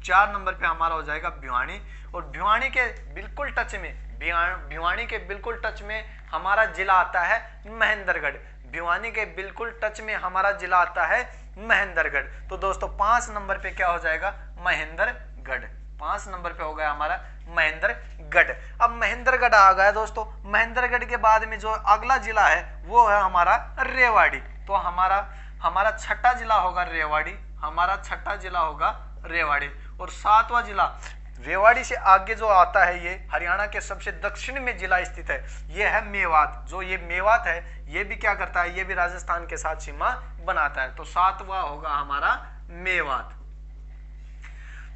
4 नंबर पे हमारा हो जाएगा भिवानी। और भिवानी के बिल्कुल टच में, भिवानी के बिल्कुल टच में हमारा जिला आता है महेंद्रगढ़। भिवानी के बिल्कुल टच में हमारा जिला आता है महेंद्रगढ़। तो दोस्तों 5 नंबर पे क्या हो जाएगा, महेंद्रगढ़। 5 नंबर पे हो गया हमारा महेंद्रगढ़। अब महेंद्रगढ़ आ गया दोस्तों, महेंद्रगढ़ के बाद में जो अगला जिला है वो है हमारा रेवाड़ी। तो हमारा छठा जिला होगा रेवाड़ी, हमारा छठा जिला होगा रेवाड़ी। और 7वां जिला रेवाड़ी से आगे जो आता है, ये हरियाणा के सबसे दक्षिण में जिला स्थित है, ये है मेवात। जो ये मेवात है ये भी क्या करता है, ये भी राजस्थान के साथ सीमा बनाता है। तो 7वां होगा हमारा मेवात।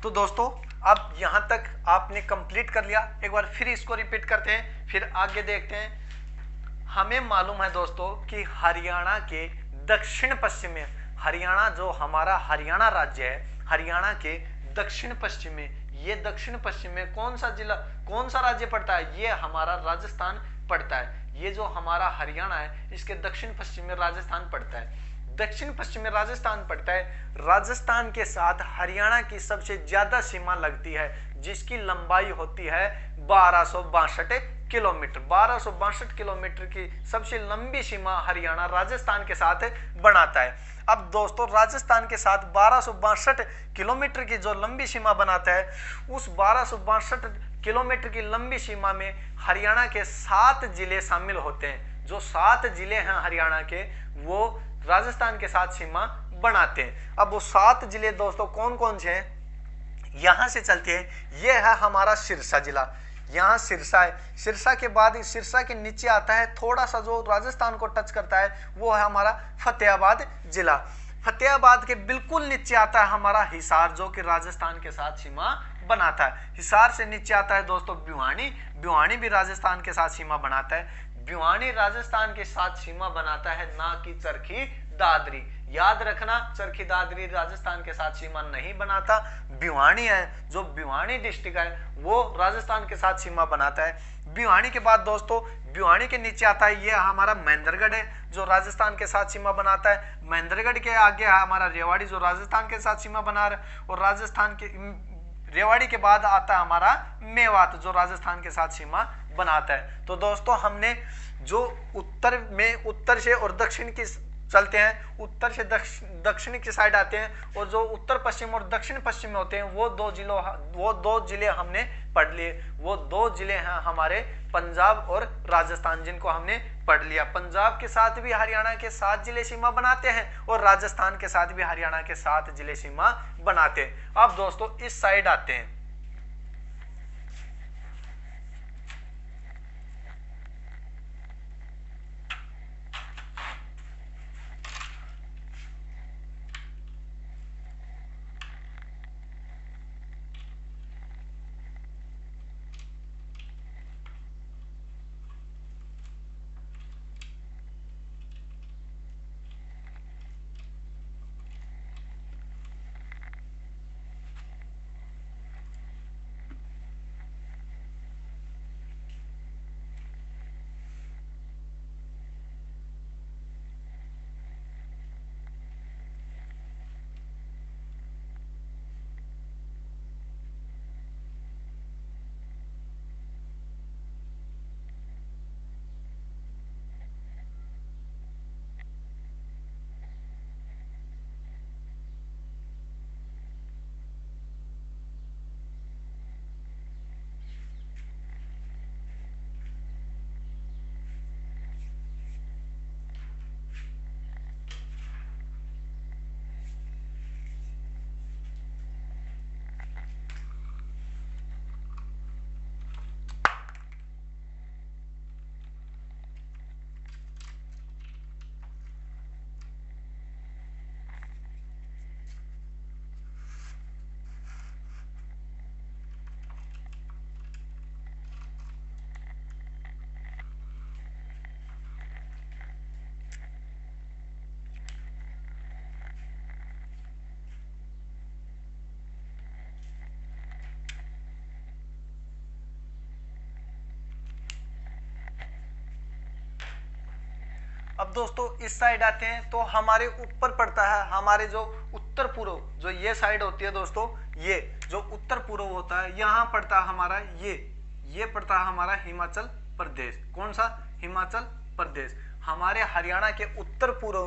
तो दोस्तों अब यहां तक आपने कंप्लीट कर लिया, एक बार फिर इसको रिपीट करते हैं, फिर आगे देखते हैं। हमें मालूम है दोस्तों कि हरियाणा के दक्षिण पश्चिम में, हरियाणा जो हमारा हरियाणा राज्य है, हरियाणा के दक्षिण पश्चिम में, ये दक्षिण पश्चिम में कौन सा जिला, कौन सा राज्य पड़ता है, ये हमारा राजस्थान पड़ता है। ये जो हमारा हरियाणा है इसके दक्षिण पश्चिम में राजस्थान पड़ता है, दक्षिण पश्चिम में राजस्थान पड़ता है। राजस्थान के साथ हरियाणा की सबसे ज्यादा सीमा लगती है, जिसकी लंबाई होती है 1262 किलोमीटर। 1262 किलोमीटर की सबसे लंबी सीमा हरियाणा राजस्थान के साथ बनाता है। अब दोस्तों राजस्थान के साथ 1262 किलोमीटर की जो लंबी सीमा बनाता है, उस 1262 किलोमीटर की लंबी सीमा में हरियाणा के 7 जिले शामिल होते हैं। जो 7 जिले हैं हरियाणा के, वो राजस्थान के साथ सीमा बनाते हैं। अब वो 7 जिले दोस्तों कौन कौन से हैं, यहां से चलते हैं। ये है हमारा सिरसा जिला, यहाँ सिरसा है। सिरसा के बाद सिरसा के नीचे आता है थोड़ा सा जो राजस्थान को टच करता है, वो है हमारा फतेहाबाद जिला। फतेहाबाद के बिल्कुल नीचे आता है हमारा हिसार, जो कि राजस्थान के साथ सीमा बनाता है। हिसार से नीचे आता है दोस्तों भिवानी, भिवानी भी राजस्थान के साथ सीमा बनाता है। भिवानी राजस्थान के साथ सीमा बनाता है, ना कि चरखी दादरी। याद रखना, चरखी दादरी राजस्थान के साथ सीमा नहीं बनाता। भिवानी है, जो भिवानी डिस्ट्रिक्ट है वो राजस्थान के साथ सीमा बनाता है। भिवानी के बाद दोस्तों भिवानी के नीचे आता है ये हमारा महेंद्रगढ़ है, जो राजस्थान के साथ सीमा बनाता है। महेंद्रगढ़ के आगे है हमारा रेवाड़ी, जो राजस्थान के साथ सीमा बना रहा है। और राजस्थान के रेवाड़ी के बाद आता है हमारा मेवात, जो राजस्थान के साथ सीमा बनाता है। तो दोस्तों हमने जो उत्तर में, उत्तर से और दक्षिण की चलते हैं, उत्तर से दक्षिण की साइड आते हैं, और जो उत्तर पश्चिम और दक्षिण पश्चिम में होते हैं वो दो जिले हमने पढ़ लिए। वो 2 जिले हैं हमारे पंजाब और राजस्थान, जिनको हमने पढ़ लिया। पंजाब के साथ भी हरियाणा के 7 जिले सीमा बनाते हैं, और राजस्थान के साथ भी हरियाणा के 7 जिले सीमा बनाते हैं। अब दोस्तों इस साइड आते हैं। अब दोस्तों इस साइड आते हैं तो हमारे ऊपर पड़ता है हमारे जो उत्तर पूर्व, जो ये साइड होती है दोस्तों, ये जो उत्तर पूर्व होता है, यहाँ पड़ता है हमारा ये पड़ता है हमारा हिमाचल प्रदेश। कौन सा? हिमाचल प्रदेश। हमारे हरियाणा के उत्तर पूर्व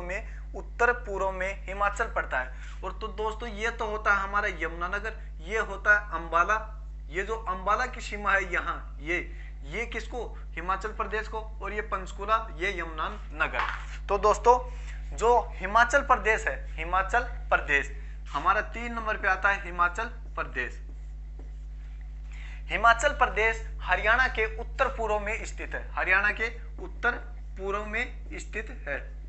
में हिमाचल पड़ता है। और तो दोस्तों ये तो होता है हमारा यमुनानगर, ये होता है अंबाला, ये जो अंबाला की सीमा है यहाँ, ये किसको? हिमाचल प्रदेश को। और ये पंचकुला, ये यमुनानगर। तो दोस्तों जो हिमाचल प्रदेश है, हिमाचल प्रदेश हमारा 3 नंबर पे आता है। हिमाचल प्रदेश, हिमाचल प्रदेश हरियाणा के उत्तर पूर्व में स्थित है। हरियाणा के उत्तर पूर्व में स्थित है।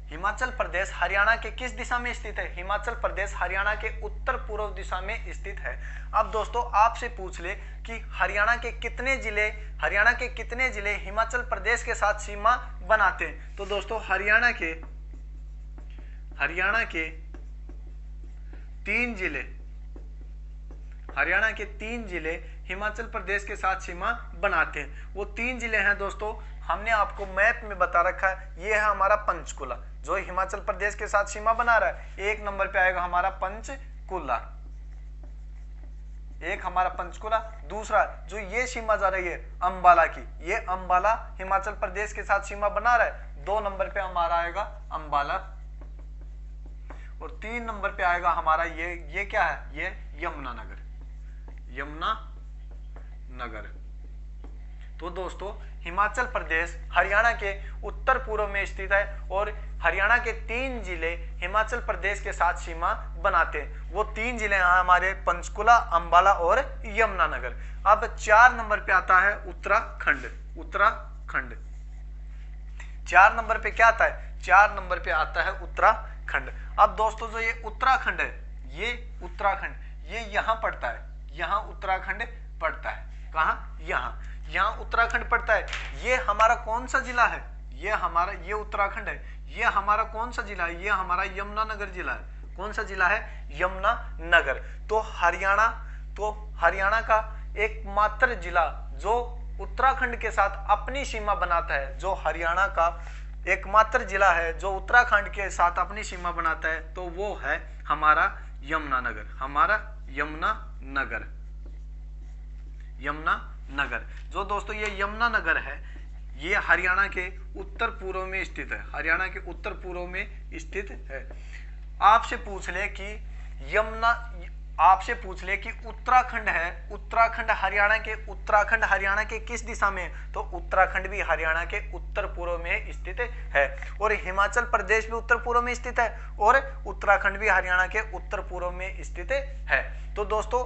हिमाचल प्रदेश हरियाणा के किस दिशा में स्थित है? हिमाचल प्रदेश हरियाणा के उत्तर पूर्व दिशा में स्थित है। अब दोस्तों आपसे पूछ ले कि हरियाणा के कितने जिले हिमाचल प्रदेश के साथ सीमा बनाते हैं? तो दोस्तों हरियाणा के 3 जिले हिमाचल प्रदेश के साथ सीमा बनाते हैं। वो 3 जिले हैं दोस्तों, हमने आपको मैप में बता रखा है। ये है हमारा पंचकुला जो हिमाचल प्रदेश के साथ सीमा बना रहा है। 1 नंबर पे आएगा हमारा पंचकुला, एक हमारा पंचकुला। दूसरा जो ये सीमा जा रही है अंबाला की, ये अंबाला हिमाचल प्रदेश के साथ सीमा बना रहा है। 2 नंबर पे हमारा आएगा अंबाला। और 3 नंबर पे आएगा हमारा ये क्या है? ये यमुनानगर। तो दोस्तों हिमाचल प्रदेश हरियाणा के उत्तर पूर्व में स्थित है और हरियाणा के 3 जिले हिमाचल प्रदेश के साथ सीमा बनाते हैं। वो 3 जिले हैं हमारे पंचकुला, अंबाला और यमुनानगर। अब 4 नंबर पे आता है उत्तराखंड। 4 नंबर पे क्या आता है? 4 नंबर पे आता है उत्तराखंड। अब दोस्तों जो ये उत्तराखंड है, ये यहाँ पड़ता है, यहाँ उत्तराखंड पड़ता है। कहाँ? यहाँ उत्तराखंड पड़ता है। ये हमारा कौन सा जिला है? ये उत्तराखंड है। ये हमारा कौन सा जिला है? ये हमारा यमुनानगर जिला है। कौन सा जिला है? यमुनानगर। तो हरियाणा का एकमात्र जिला जो उत्तराखंड के साथ अपनी सीमा बनाता है, जो हरियाणा का एकमात्र जिला है जो उत्तराखंड के साथ अपनी सीमा बनाता है, तो वो है हमारा यमुनानगर। जो दोस्तों ये यमुनानगर है, ये हरियाणा के उत्तर पूर्व में स्थित है। आपसे पूछ ले कि उत्तराखंड है, उत्तराखंड हरियाणा के किस दिशा में है? तो उत्तराखंड भी हरियाणा के उत्तर पूर्व में स्थित है। और हिमाचल प्रदेश भी उत्तर पूर्व में स्थित है और उत्तराखंड भी हरियाणा के उत्तर पूर्व में स्थित है। तो दोस्तों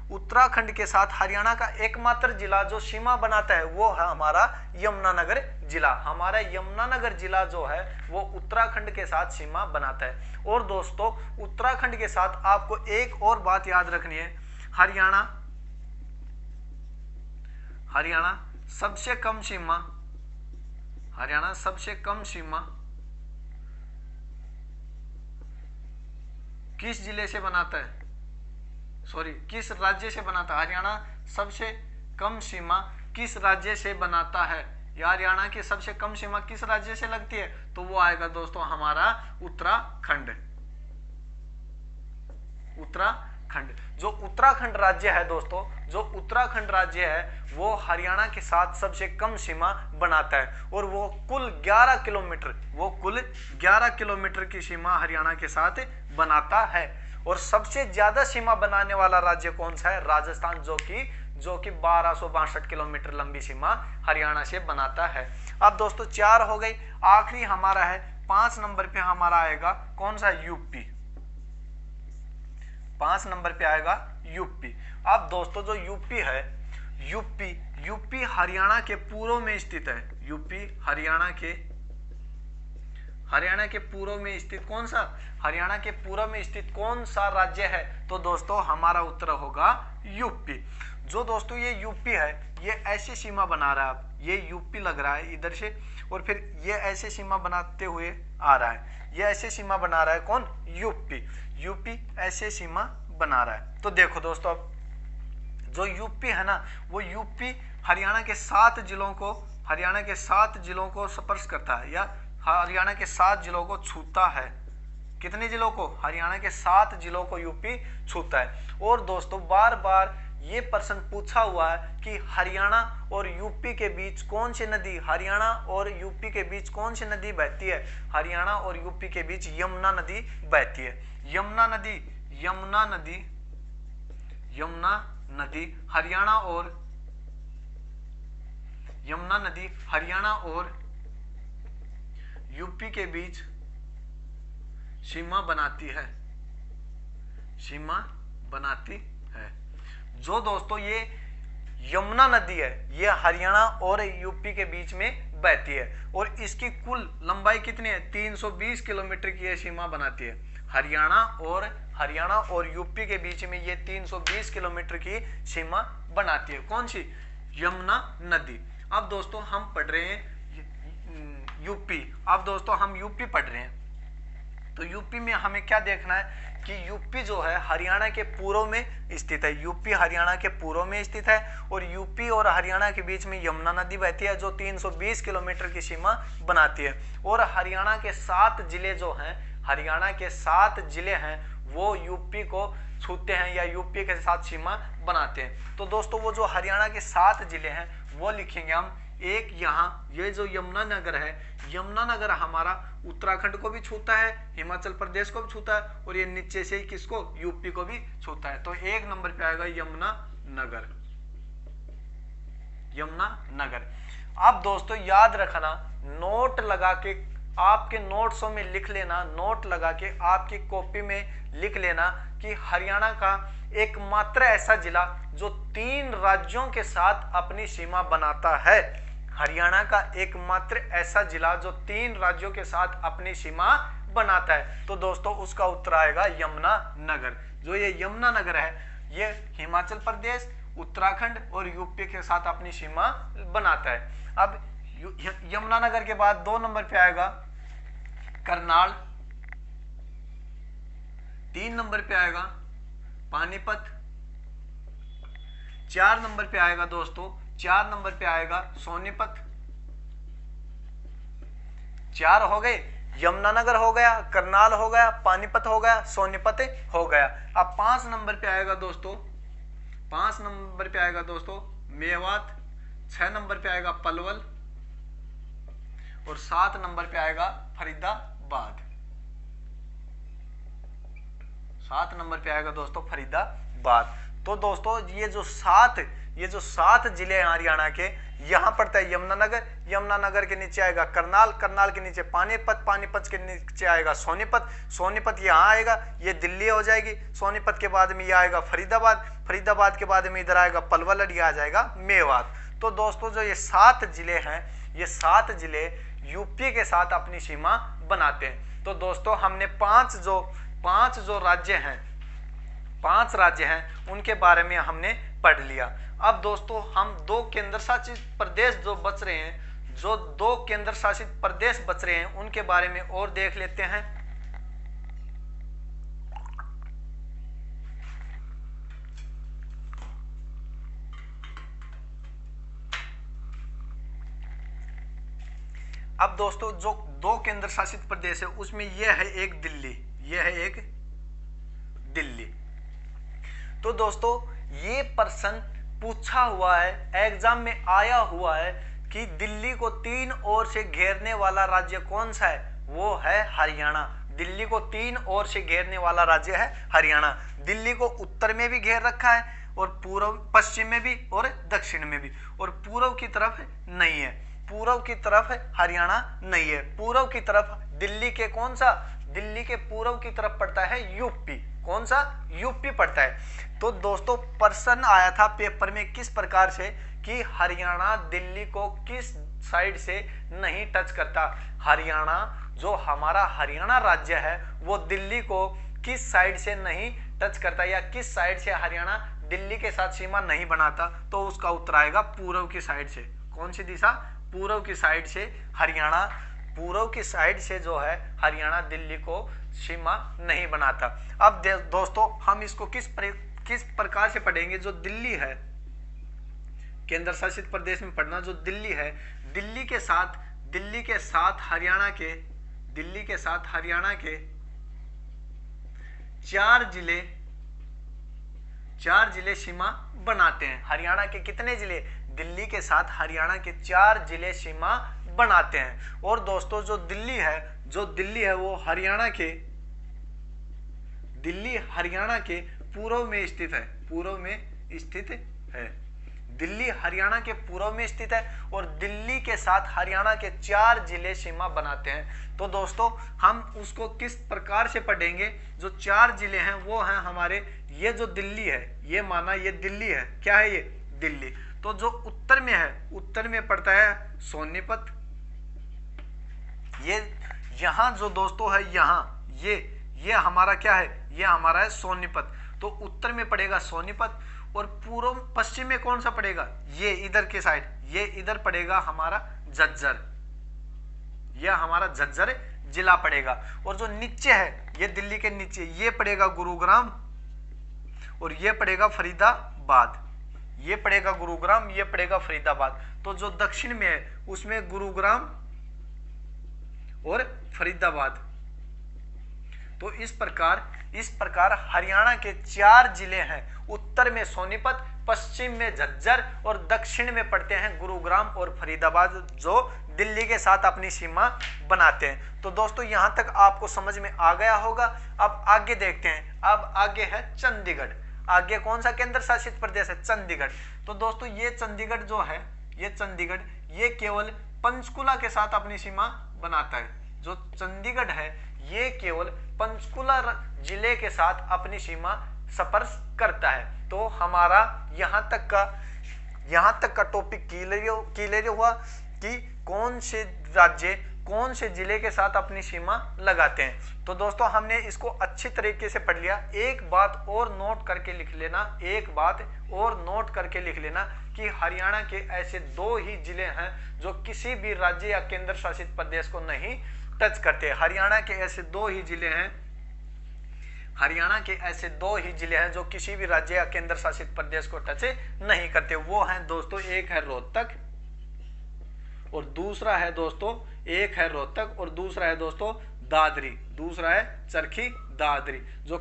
उत्तराखंड के साथ हरियाणा का एकमात्र जिला जो सीमा बनाता है वो है हमारा यमुनानगर जिला। हमारा यमुनानगर जिला जो है वो उत्तराखंड के साथ सीमा बनाता है। और दोस्तों उत्तराखंड के साथ आपको एक और बात याद रखनी है, हरियाणा सबसे कम सीमा किस जिले से बनाता है? किस राज्य से बनाता है? हरियाणा सबसे कम सीमा किस राज्य से बनाता है? या हरियाणा की सबसे कम सीमा किस राज्य से लगती है? तो वो आएगा दोस्तों हमारा उत्तराखंड। जो उत्तराखंड राज्य है दोस्तों, जो उत्तराखंड राज्य है वो हरियाणा के साथ सबसे कम सीमा बनाता है और वो कुल 11 किलोमीटर की सीमा हरियाणा के साथ बनाता है। और सबसे ज्यादा सीमा बनाने वाला राज्य कौन सा है? राजस्थान, जो कि 1262 किलोमीटर लंबी सीमा हरियाणा से बनाता है। अब दोस्तों 4 हो गई, आखिरी हमारा है 5 नंबर पे हमारा आएगा कौन सा? यूपी। 5 नंबर पे आएगा यूपी। अब दोस्तों जो यूपी है, यूपी हरियाणा के पूर्व में स्थित है। यूपी हरियाणा के पूर्व में स्थित कौन सा? हरियाणा के पूर्व में स्थित कौन सा राज्य है? तो दोस्तों हमारा उत्तर होगा यूपी। जो दोस्तों ये यूपी है, ये ऐसी सीमा बना रहा है, ये यूपी लग रहा है इधर से, और फिर ये ऐसे सीमा बनाते हुए आ रहा है। ये ऐसे सीमा बना रहा है कौन? यूपी ऐसे सीमा बना रहा है। तो देखो दोस्तों अब जो यूपी है ना, वो यूपी हरियाणा के 7 जिलों को हरियाणा के 7 जिलों को स्पर्श करता है या हरियाणा के 7 जिलों को छूता है। कितने जिलों को? हरियाणा के 7 जिलों को यूपी छूता है। और दोस्तों बार बार ये प्रश्न पूछा हुआ है कि हरियाणा और यूपी के बीच कौन सी नदी, हरियाणा और यूपी के बीच कौन सी नदी बहती है? हरियाणा और यूपी के बीच यमुना नदी बहती है। यमुना नदी, यमुना नदी, यमुना नदी हरियाणा और यमुना नदी हरियाणा और यूपी के बीच सीमा बनाती है, सीमा बनाती है। जो दोस्तों ये यमुना नदी है ये हरियाणा और यूपी के बीच में बहती है और इसकी कुल लंबाई कितनी है? 320 किलोमीटर की ये सीमा बनाती है। हरियाणा और यूपी के बीच में ये 320 किलोमीटर की सीमा बनाती है। कौन सी? यमुना नदी। अब दोस्तों हम पढ़ रहे हैं यूपी। अब दोस्तों हम यूपी पढ़ रहे हैं तो यूपी में हमें क्या देखना है कि यूपी जो है हरियाणा के पूर्व में स्थित है। यूपी हरियाणा के पूर्व में स्थित है और यूपी और हरियाणा के बीच में यमुना नदी बहती है जो 320 किलोमीटर की सीमा बनाती है। और हरियाणा के 7 जिले जो हैं, हरियाणा के 7 जिले हैं वो यूपी को छूते हैं या यूपी के साथ सीमा बनाते हैं। तो दोस्तों वो जो हरियाणा के 7 जिले हैं वो लिखेंगे हम। एक यहाँ ये जो यमुनानगर है, यमुनानगर हमारा उत्तराखंड को भी छूता है, हिमाचल प्रदेश को भी छूता है और ये नीचे से ही किसको? यूपी को भी छूता है। तो 1 नंबर पे आएगा यमुनानगर, यमुनानगर। अब दोस्तों याद रखना, नोट लगा के आपके नोट्सों में लिख लेना, नोट लगा के आपकी कॉपी में लिख लेना कि हरियाणा का एकमात्र ऐसा जिला जो 3 राज्यों के साथ अपनी सीमा बनाता है। हरियाणा का एकमात्र ऐसा जिला जो 3 राज्यों के साथ अपनी सीमा बनाता है। तो दोस्तों उसका उत्तर आएगा यमुनानगर। जो ये यमुनानगर है ये हिमाचल प्रदेश, उत्तराखंड और यूपी के साथ अपनी सीमा बनाता है। अब यमुनानगर के बाद 2 नंबर पे आएगा करनाल, 3 नंबर पे आएगा पानीपत, 4 नंबर पे आएगा दोस्तों, 4 नंबर पे आएगा सोनीपत। 4 हो गए, यमुनानगर हो गया, करनाल हो गया, पानीपत हो गया, सोनीपत हो गया। अब 5 नंबर पे आएगा दोस्तों, 5 नंबर पे आएगा दोस्तों मेवात, 6 नंबर पे आएगा पलवल और 7 नंबर पे आएगा फरीदाबाद। 7 नंबर पे आएगा दोस्तों फरीदाबाद। तो दोस्तों ये जो 7 जिले हैं हरियाणा के, यहाँ पड़ता है यमुनानगर, यमुनानगर के नीचे आएगा करनाल, करनाल के नीचे पानीपत, पानीपत के नीचे आएगा सोनीपत, सोनीपत यहाँ आएगा, ये दिल्ली हो जाएगी। सोनीपत के बाद में ये आएगा फरीदाबाद, फरीदाबाद के बाद में इधर आएगा पलवल और ये आ जाएगा मेवात। तो दोस्तों जो ये 7 जिले हैं, ये 7 जिले यूपी के साथ अपनी सीमा बनाते हैं। तो दोस्तों हमने 5 जो राज्य हैं, 5 राज्य हैं उनके बारे में हमने पढ़ लिया। अब दोस्तों हम 2 केंद्र शासित प्रदेश जो बच रहे हैं, जो 2 केंद्र शासित प्रदेश बच रहे हैं उनके बारे में और देख लेते हैं। अब दोस्तों जो 2 केंद्र शासित प्रदेश है उसमें यह है एक दिल्ली, यह है एक दिल्ली। तो दोस्तों ये प्रश्न पूछा हुआ है, एग्जाम में आया हुआ है कि दिल्ली को 3 ओर से घेरने वाला राज्य कौन सा है? वो है हरियाणा। दिल्ली को 3 ओर से घेरने वाला राज्य है हरियाणा। दिल्ली को उत्तर में भी घेर रखा है और पूर्व पश्चिम में भी और दक्षिण में भी, और पूर्व की तरफ नहीं है, पूर्व की तरफ हरियाणा नहीं है। पूर्व की तरफ दिल्ली के कौन सा? दिल्ली के पूर्व की तरफ पड़ता है यूपी। कौन सा? यूपी पड़ता है। तो दोस्तों प्रश्न आया था पेपर में किस प्रकार से कि हरियाणा दिल्ली को किस साइड से नहीं टच करता। हरियाणा जो हमारा हरियाणा राज्य है वो दिल्ली को किस साइड से नहीं टच करता या किस साइड से हरियाणा दिल्ली के साथ सीमा नहीं बनाता। तो उसका उत्तर आएगा पूर्व की साइड से। कौन सी दिशा? पूर्व की साइड से हरियाणा, पूर्व की साइड से जो है हरियाणा दिल्ली को सीमा नहीं बनाता। अब दोस्तों हम इसको किस प्रकार से पढ़ेंगे। जो दिल्ली है केंद्र शासित प्रदेश में पढ़ना, जो दिल्ली है, दिल्ली के साथ हरियाणा के चार जिले सीमा बनाते हैं। हरियाणा के कितने जिले? दिल्ली के साथ हरियाणा के 4 जिले सीमा बनाते हैं। और दोस्तों जो दिल्ली है वो हरियाणा के पूर्व में स्थित है। दिल्ली हरियाणा के पूर्व में स्थित है और दिल्ली के साथ हरियाणा के 4 जिले सीमा बनाते हैं। तो दोस्तों हम उसको किस प्रकार से पढ़ेंगे? जो 4 जिले हैं वो हैं हमारे, ये जो दिल्ली है, ये माना ये दिल्ली है, क्या है ये? दिल्ली। तो जो उत्तर में है, उत्तर में पड़ता है सोनीपत। ये यहाँ जो दोस्तों है, यहाँ ये हमारा क्या है? ये हमारा है सोनीपत। तो उत्तर में पड़ेगा सोनीपत और पूर्व पश्चिम में कौन सा पड़ेगा? ये इधर के साइड, ये इधर पड़ेगा हमारा झज्जर, यह हमारा झज्जर जिला पड़ेगा। और जो नीचे है, ये दिल्ली के नीचे, ये पड़ेगा गुरुग्राम और ये पड़ेगा फरीदाबाद। ये पड़ेगा गुरुग्राम, ये पड़ेगा फरीदाबाद। तो जो दक्षिण में है उसमें गुरुग्राम और फरीदाबाद। तो इस प्रकार हरियाणा के 4 जिले हैं। उत्तर में सोनीपत, पश्चिम में झज्जर और दक्षिण में पड़ते हैं गुरुग्राम और फरीदाबाद, जो दिल्ली के साथ अपनी सीमा बनाते हैं। तो दोस्तों यहां तक आपको समझ में आ गया होगा। अब आगे देखते हैं। अब आगे है चंडीगढ़। आगे कौन सा केंद्र शासित प्रदेश है? चंडीगढ़। तो दोस्तों ये चंडीगढ़ जो है, ये केवल पंचकुला के साथ अपनी सीमा बनाता है। जो चंडीगढ़ है ये केवल पंचकुला जिले के साथ अपनी सीमा स्पर्श करता है। तो हमारा यहाँ तक का टॉपिक क्लियर हुआ कि कौन से राज्य कौन से जिले के साथ अपनी सीमा लगाते हैं। तो दोस्तों हमने इसको अच्छी तरीके से पढ़ लिया। एक बात और नोट करके लिख लेना कि हरियाणा के ऐसे 2 ही जिले हैं जो किसी भी राज्य या केंद्र शासित प्रदेश को नहीं टच करते। हरियाणा के ऐसे 2 ही जिले हैं जो किसी भी राज्य या केंद्र शासित प्रदेश को टच नहीं करते। वो हैं दोस्तों, एक है रोहतक और दूसरा है दोस्तों दादरी, दूसरा है चरखी दादरी, जो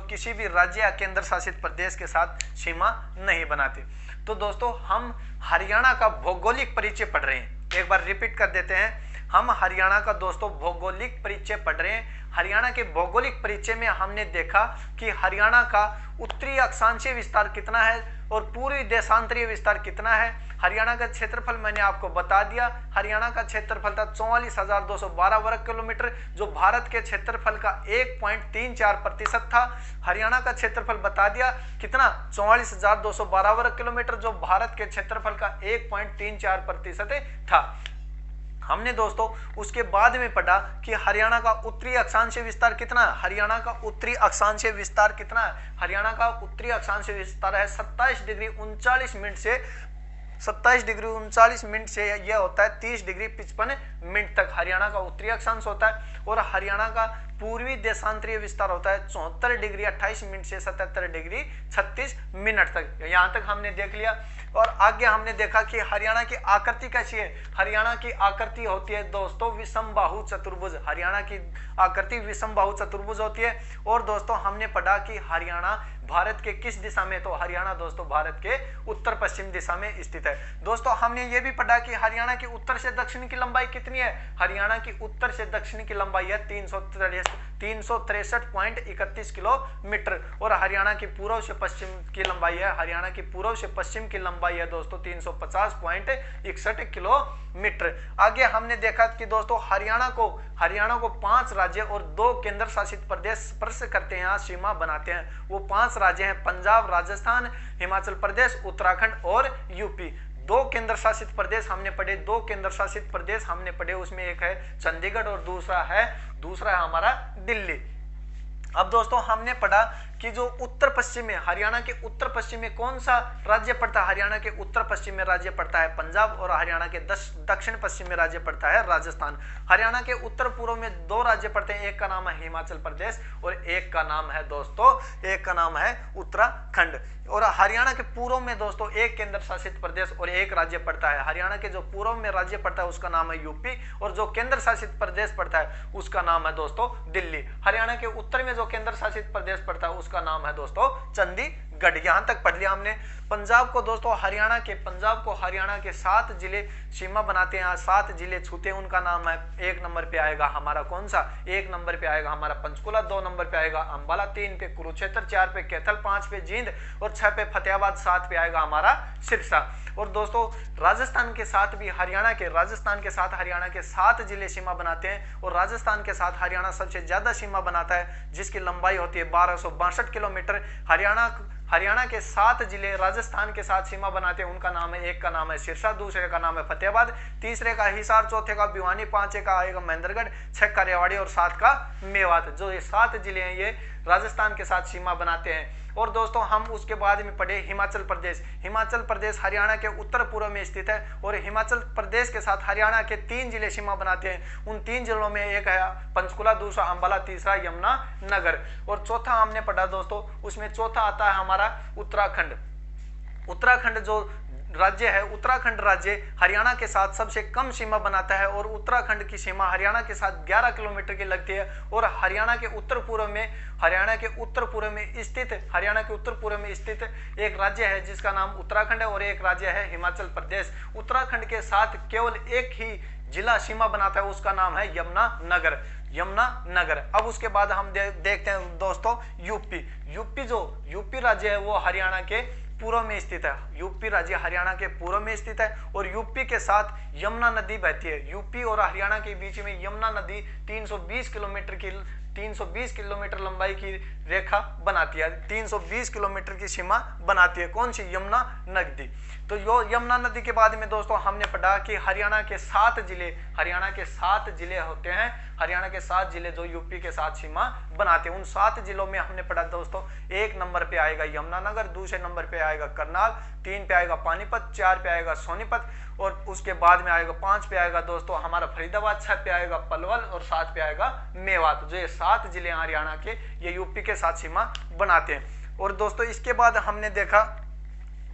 किसी भी राज्य या केंद्र शासित प्रदेश के साथ सीमा नहीं बनाते। तो दोस्तों हम हरियाणा का भौगोलिक परिचय पढ़ रहे हैं। एक बार रिपीट कर देते हैं। हम हरियाणा का दोस्तों भौगोलिक परिचय पढ़ रहे हैं। हरियाणा के भौगोलिक परिचय में हमने देखा कि हरियाणा का उत्तरी अक्षांशीय विस्तार कितना है और पूर्वी देशांतरीय विस्तार कितना है। हरियाणा का क्षेत्रफल मैंने आपको बता दिया। हरियाणा का क्षेत्रफल था 44,212 वर्ग किलोमीटर, जो भारत के क्षेत्रफल का 1.34% था। हरियाणा का क्षेत्रफल बता दिया कितना? 44,212 वर्ग किलोमीटर, जो भारत के क्षेत्रफल का 1.34% था। हमने दोस्तों उसके बाद में पढ़ा कि हरियाणा का उत्तरी अक्षांशीय विस्तार कितना है। हरियाणा का उत्तरी अक्षांशीय विस्तार कितना है? हरियाणा का उत्तरी अक्षांशीय विस्तार है 27 डिग्री 39 मिनट से यह होता है 30 डिग्री 55 मिनट तक हरियाणा का उत्तरी अक्षांश होता है। और हरियाणा का पूर्वी देशांतरीय विस्तार होता है 74 डिग्री 28 मिनट से 77 डिग्री 36 मिनट तक। यहां तक हमने देख लिया। और आगे हमने देखा कि हरियाणा की आकृति कैसी है। हरियाणा की आकृति होती है दोस्तों विषम बाहु चतुर्भुज। हरियाणा की आकृति विषम बाहु चतुर्भुज होती है। और दोस्तों हमने पढ़ा कि हरियाणा भारत के किस दिशा में? तो हरियाणा दोस्तों भारत के उत्तर पश्चिम दिशा में स्थित है। दोस्तों हमने ये भी पढ़ा कि हरियाणा की उत्तर से दक्षिण की लंबाई कितनी है। हरियाणा की उत्तर से दक्षिण की लंबाई है 363.31 किलोमीटर। और हरियाणा की पूर्व से पश्चिम की लंबाई है, हरियाणा की पूर्व से पश्चिम की लंबाई है दोस्तों 350.61 किलोमीटर। आगे हमने देखा कि दोस्तों हरियाणा को 5 राज्य और 2 केंद्र शासित प्रदेश स्पर्श करते हैं, सीमा बनाते हैं। वो 5 राज्य हैं पंजाब, राजस्थान, हिमाचल प्रदेश, उत्तराखंड और यूपी। 2 केंद्र शासित प्रदेश हमने पढ़े। उसमें एक है चंडीगढ़ और दूसरा है हमारा दिल्ली। अब दोस्तों हमने पढ़ा कि जो उत्तर पश्चिम में, हरियाणा के उत्तर पश्चिम में कौन सा राज्य पड़ता है? हरियाणा के उत्तर पश्चिम में राज्य पड़ता है पंजाब और हरियाणा के दक्षिण पश्चिम में राज्य पड़ता है राजस्थान। हरियाणा के उत्तर पूर्व में दो राज्य पड़ते हैं, एक का नाम है हिमाचल प्रदेश और एक का नाम है दोस्तों, एक का नाम है उत्तराखंड। और हरियाणा के पूर्व में दोस्तों एक केंद्र शासित प्रदेश और एक राज्य पड़ता है। हरियाणा के जो पूर्व में राज्य पड़ता है उसका नाम है यूपी और जो केंद्र शासित प्रदेश पड़ता है उसका नाम है दोस्तों दिल्ली। हरियाणा के उत्तर में जो केंद्र शासित प्रदेश पड़ता है उसका नाम है दोस्तों चंडीगढ़। यहां तक पढ़ लिया हमने। पंजाब को दोस्तों पंजाब को हरियाणा के 7 जिले सीमा बनाते हैं, 7 जिले छूते हैं, उनका नाम है, 1 नंबर पे आएगा हमारा कौन सा? 1 नंबर पे आएगा हमारा पंचकुला, 2 नंबर पे आएगा अंबाला, 3 पे कुरुक्षेत्र, 4 पे कैथल, 5 पे जींद और 6 पे फतेहाबाद, 7 पे आएगा हमारा सिरसा। और दोस्तों राजस्थान के साथ हरियाणा के 7 जिले सीमा बनाते हैं और राजस्थान के साथ हरियाणा सबसे ज्यादा सीमा बनाता है जिसकी लंबाई होती है 1262 किलोमीटर। हरियाणा के 7 जिले राजस्थान के साथ सीमा बनाते हैं, उनका नाम है, एक का नाम है सिरसा, दूसरे का नाम है फतेहाबाद, तीसरे का हिसार, चौथे का भिवानी, 5 का आएगा महेंद्रगढ़, 6 का रेवाड़ी और 7 का मेवात। जो ये 7 जिले हैं ये राजस्थान के साथ सीमा बनाते हैं। और दोस्तों हम उसके बाद में पढ़े हिमाचल प्रदेश। हिमाचल प्रदेश हरियाणा के उत्तर पूर्व में स्थित है और हिमाचल प्रदेश के साथ हरियाणा के 3 जिले सीमा बनाते हैं। उन 3 जिलों में एक है पंचकुला, दूसरा अंबाला, तीसरा यमुनानगर। और चौथा हमने पढ़ा दोस्तों, उसमें चौथा आता है हमारा उत्तराखंड। उत्तराखंड जो राज्य है, उत्तराखंड राज्य हरियाणा के साथ सबसे कम सीमा बनाता है और उत्तराखंड की सीमा हरियाणा के साथ 11 किलोमीटर की लगती है। और हरियाणा के उत्तर पूर्व में स्थित एक राज्य है जिसका नाम उत्तराखंड है और एक राज्य है हिमाचल प्रदेश। उत्तराखंड के साथ केवल एक ही जिला सीमा बनाता है, उसका नाम है यमुनानगर। अब उसके बाद हम देखते हैं दोस्तों यूपी राज्य है वो हरियाणा के पूर्व में स्थित है। यूपी राज्य हरियाणा के पूर्व में स्थित है और यूपी के साथ यमुना नदी बहती है। यूपी और हरियाणा के बीच में यमुना नदी 320 किलोमीटर लंबाई की रेखा बनाती है, 320 किलोमीटर की सीमा बनाती है। कौन सी? यमुना नदी। तो यमुना नदी के बाद में दोस्तों हमने पढ़ा कि हरियाणा के 7 जिले होते हैं। हरियाणा के 7 जिले जो यूपी के साथ सीमा बनाते हैं, उन 7 जिलों में हमने पढ़ा दोस्तों 1 नंबर पे आएगा यमुनानगर, दूसरे नंबर पे आएगा करनाल, 3 पे आएगा पानीपत, 4 पे आएगा सोनीपत और उसके बाद में आएगा 5 पे आएगा दोस्तों हमारा फरीदाबाद, 6 पे आएगा पलवल और 7 पे आएगा मेवात। जो ये 7 जिले हरियाणा के ये यूपी के साथ सीमा बनाते हैं। और दोस्तों इसके बाद हमने देखा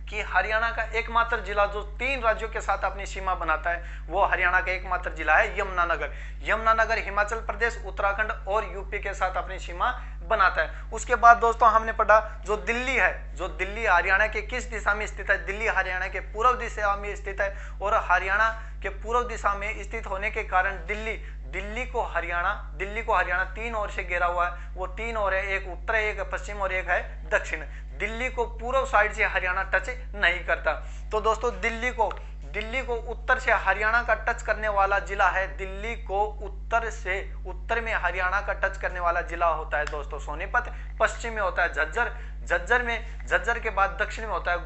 कि हरियाणा का एकमात्र जिला जो 3 राज्यों के साथ अपनी सीमा बनाता है वो हरियाणा का एकमात्र जिला है यमुनानगर हिमाचल प्रदेश, उत्तराखंड और यूपी के साथ अपनी सीमा बनाता है। उसके बाद दोस्तों हमने पढ़ा जो दिल्ली हरियाणा के किस दिशा में स्थित है? दिल्ली हरियाणा के पूर्व दिशा में स्थित है और हरियाणा के पूर्व दिशा में स्थित होने के कारण दिल्ली को हरियाणा 3 ओर से घेरा हुआ है। वो 3 ओर है, एक उत्तर है, एक पश्चिम और एक है दक्षिण। दिल्ली को पूर्व साइड से हरियाणा टच नहीं करता। तो दोस्तों दिल्ली को उत्तर से हरियाणा का टच करने वाला जिला है, दिल्ली को उत्तर में हरियाणा का टच करने वाला जिला होता है दोस्तों सोनीपत, पश्चिम में होता है झज्जर के बाद दक्षिण में होता है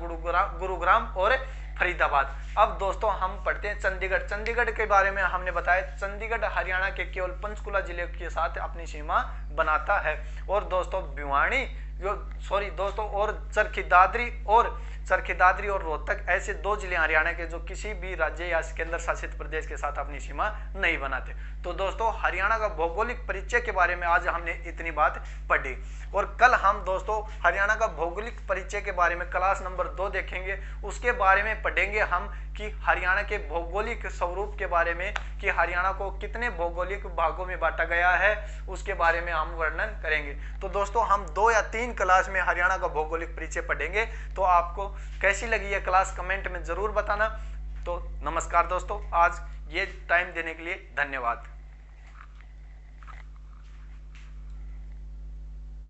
गुरुग्राम और फरीदाबाद। अब दोस्तों हम पढ़ते हैं चंडीगढ़ के बारे में हमने बताया। चंडीगढ़ हरियाणा के केवल पंचकुला जिले के साथ अपनी सीमा बनाता है। और दोस्तों और चरखी दादरी और रोहतक ऐसे 2 जिले हरियाणा के जो किसी भी राज्य या केंद्र शासित प्रदेश के साथ अपनी सीमा नहीं बनाते। तो दोस्तों हरियाणा का भौगोलिक परिचय के बारे में आज हमने इतनी बात पढ़ी और कल हम दोस्तों हरियाणा का भौगोलिक परिचय के बारे में क्लास नंबर 2 देखेंगे। उसके बारे में पढ़ेंगे हम कि हरियाणा के भौगोलिक स्वरूप के बारे में, कि हरियाणा को कितने भौगोलिक भागों में बांटा गया है उसके बारे में हम वर्णन करेंगे। तो दोस्तों हम 2 या 3 क्लास में हरियाणा का भौगोलिक परिचय पढ़ेंगे। तो आपको कैसी लगी यह क्लास कमेंट में जरूर बताना। तो नमस्कार दोस्तों, आज ये टाइम देने के लिए धन्यवाद।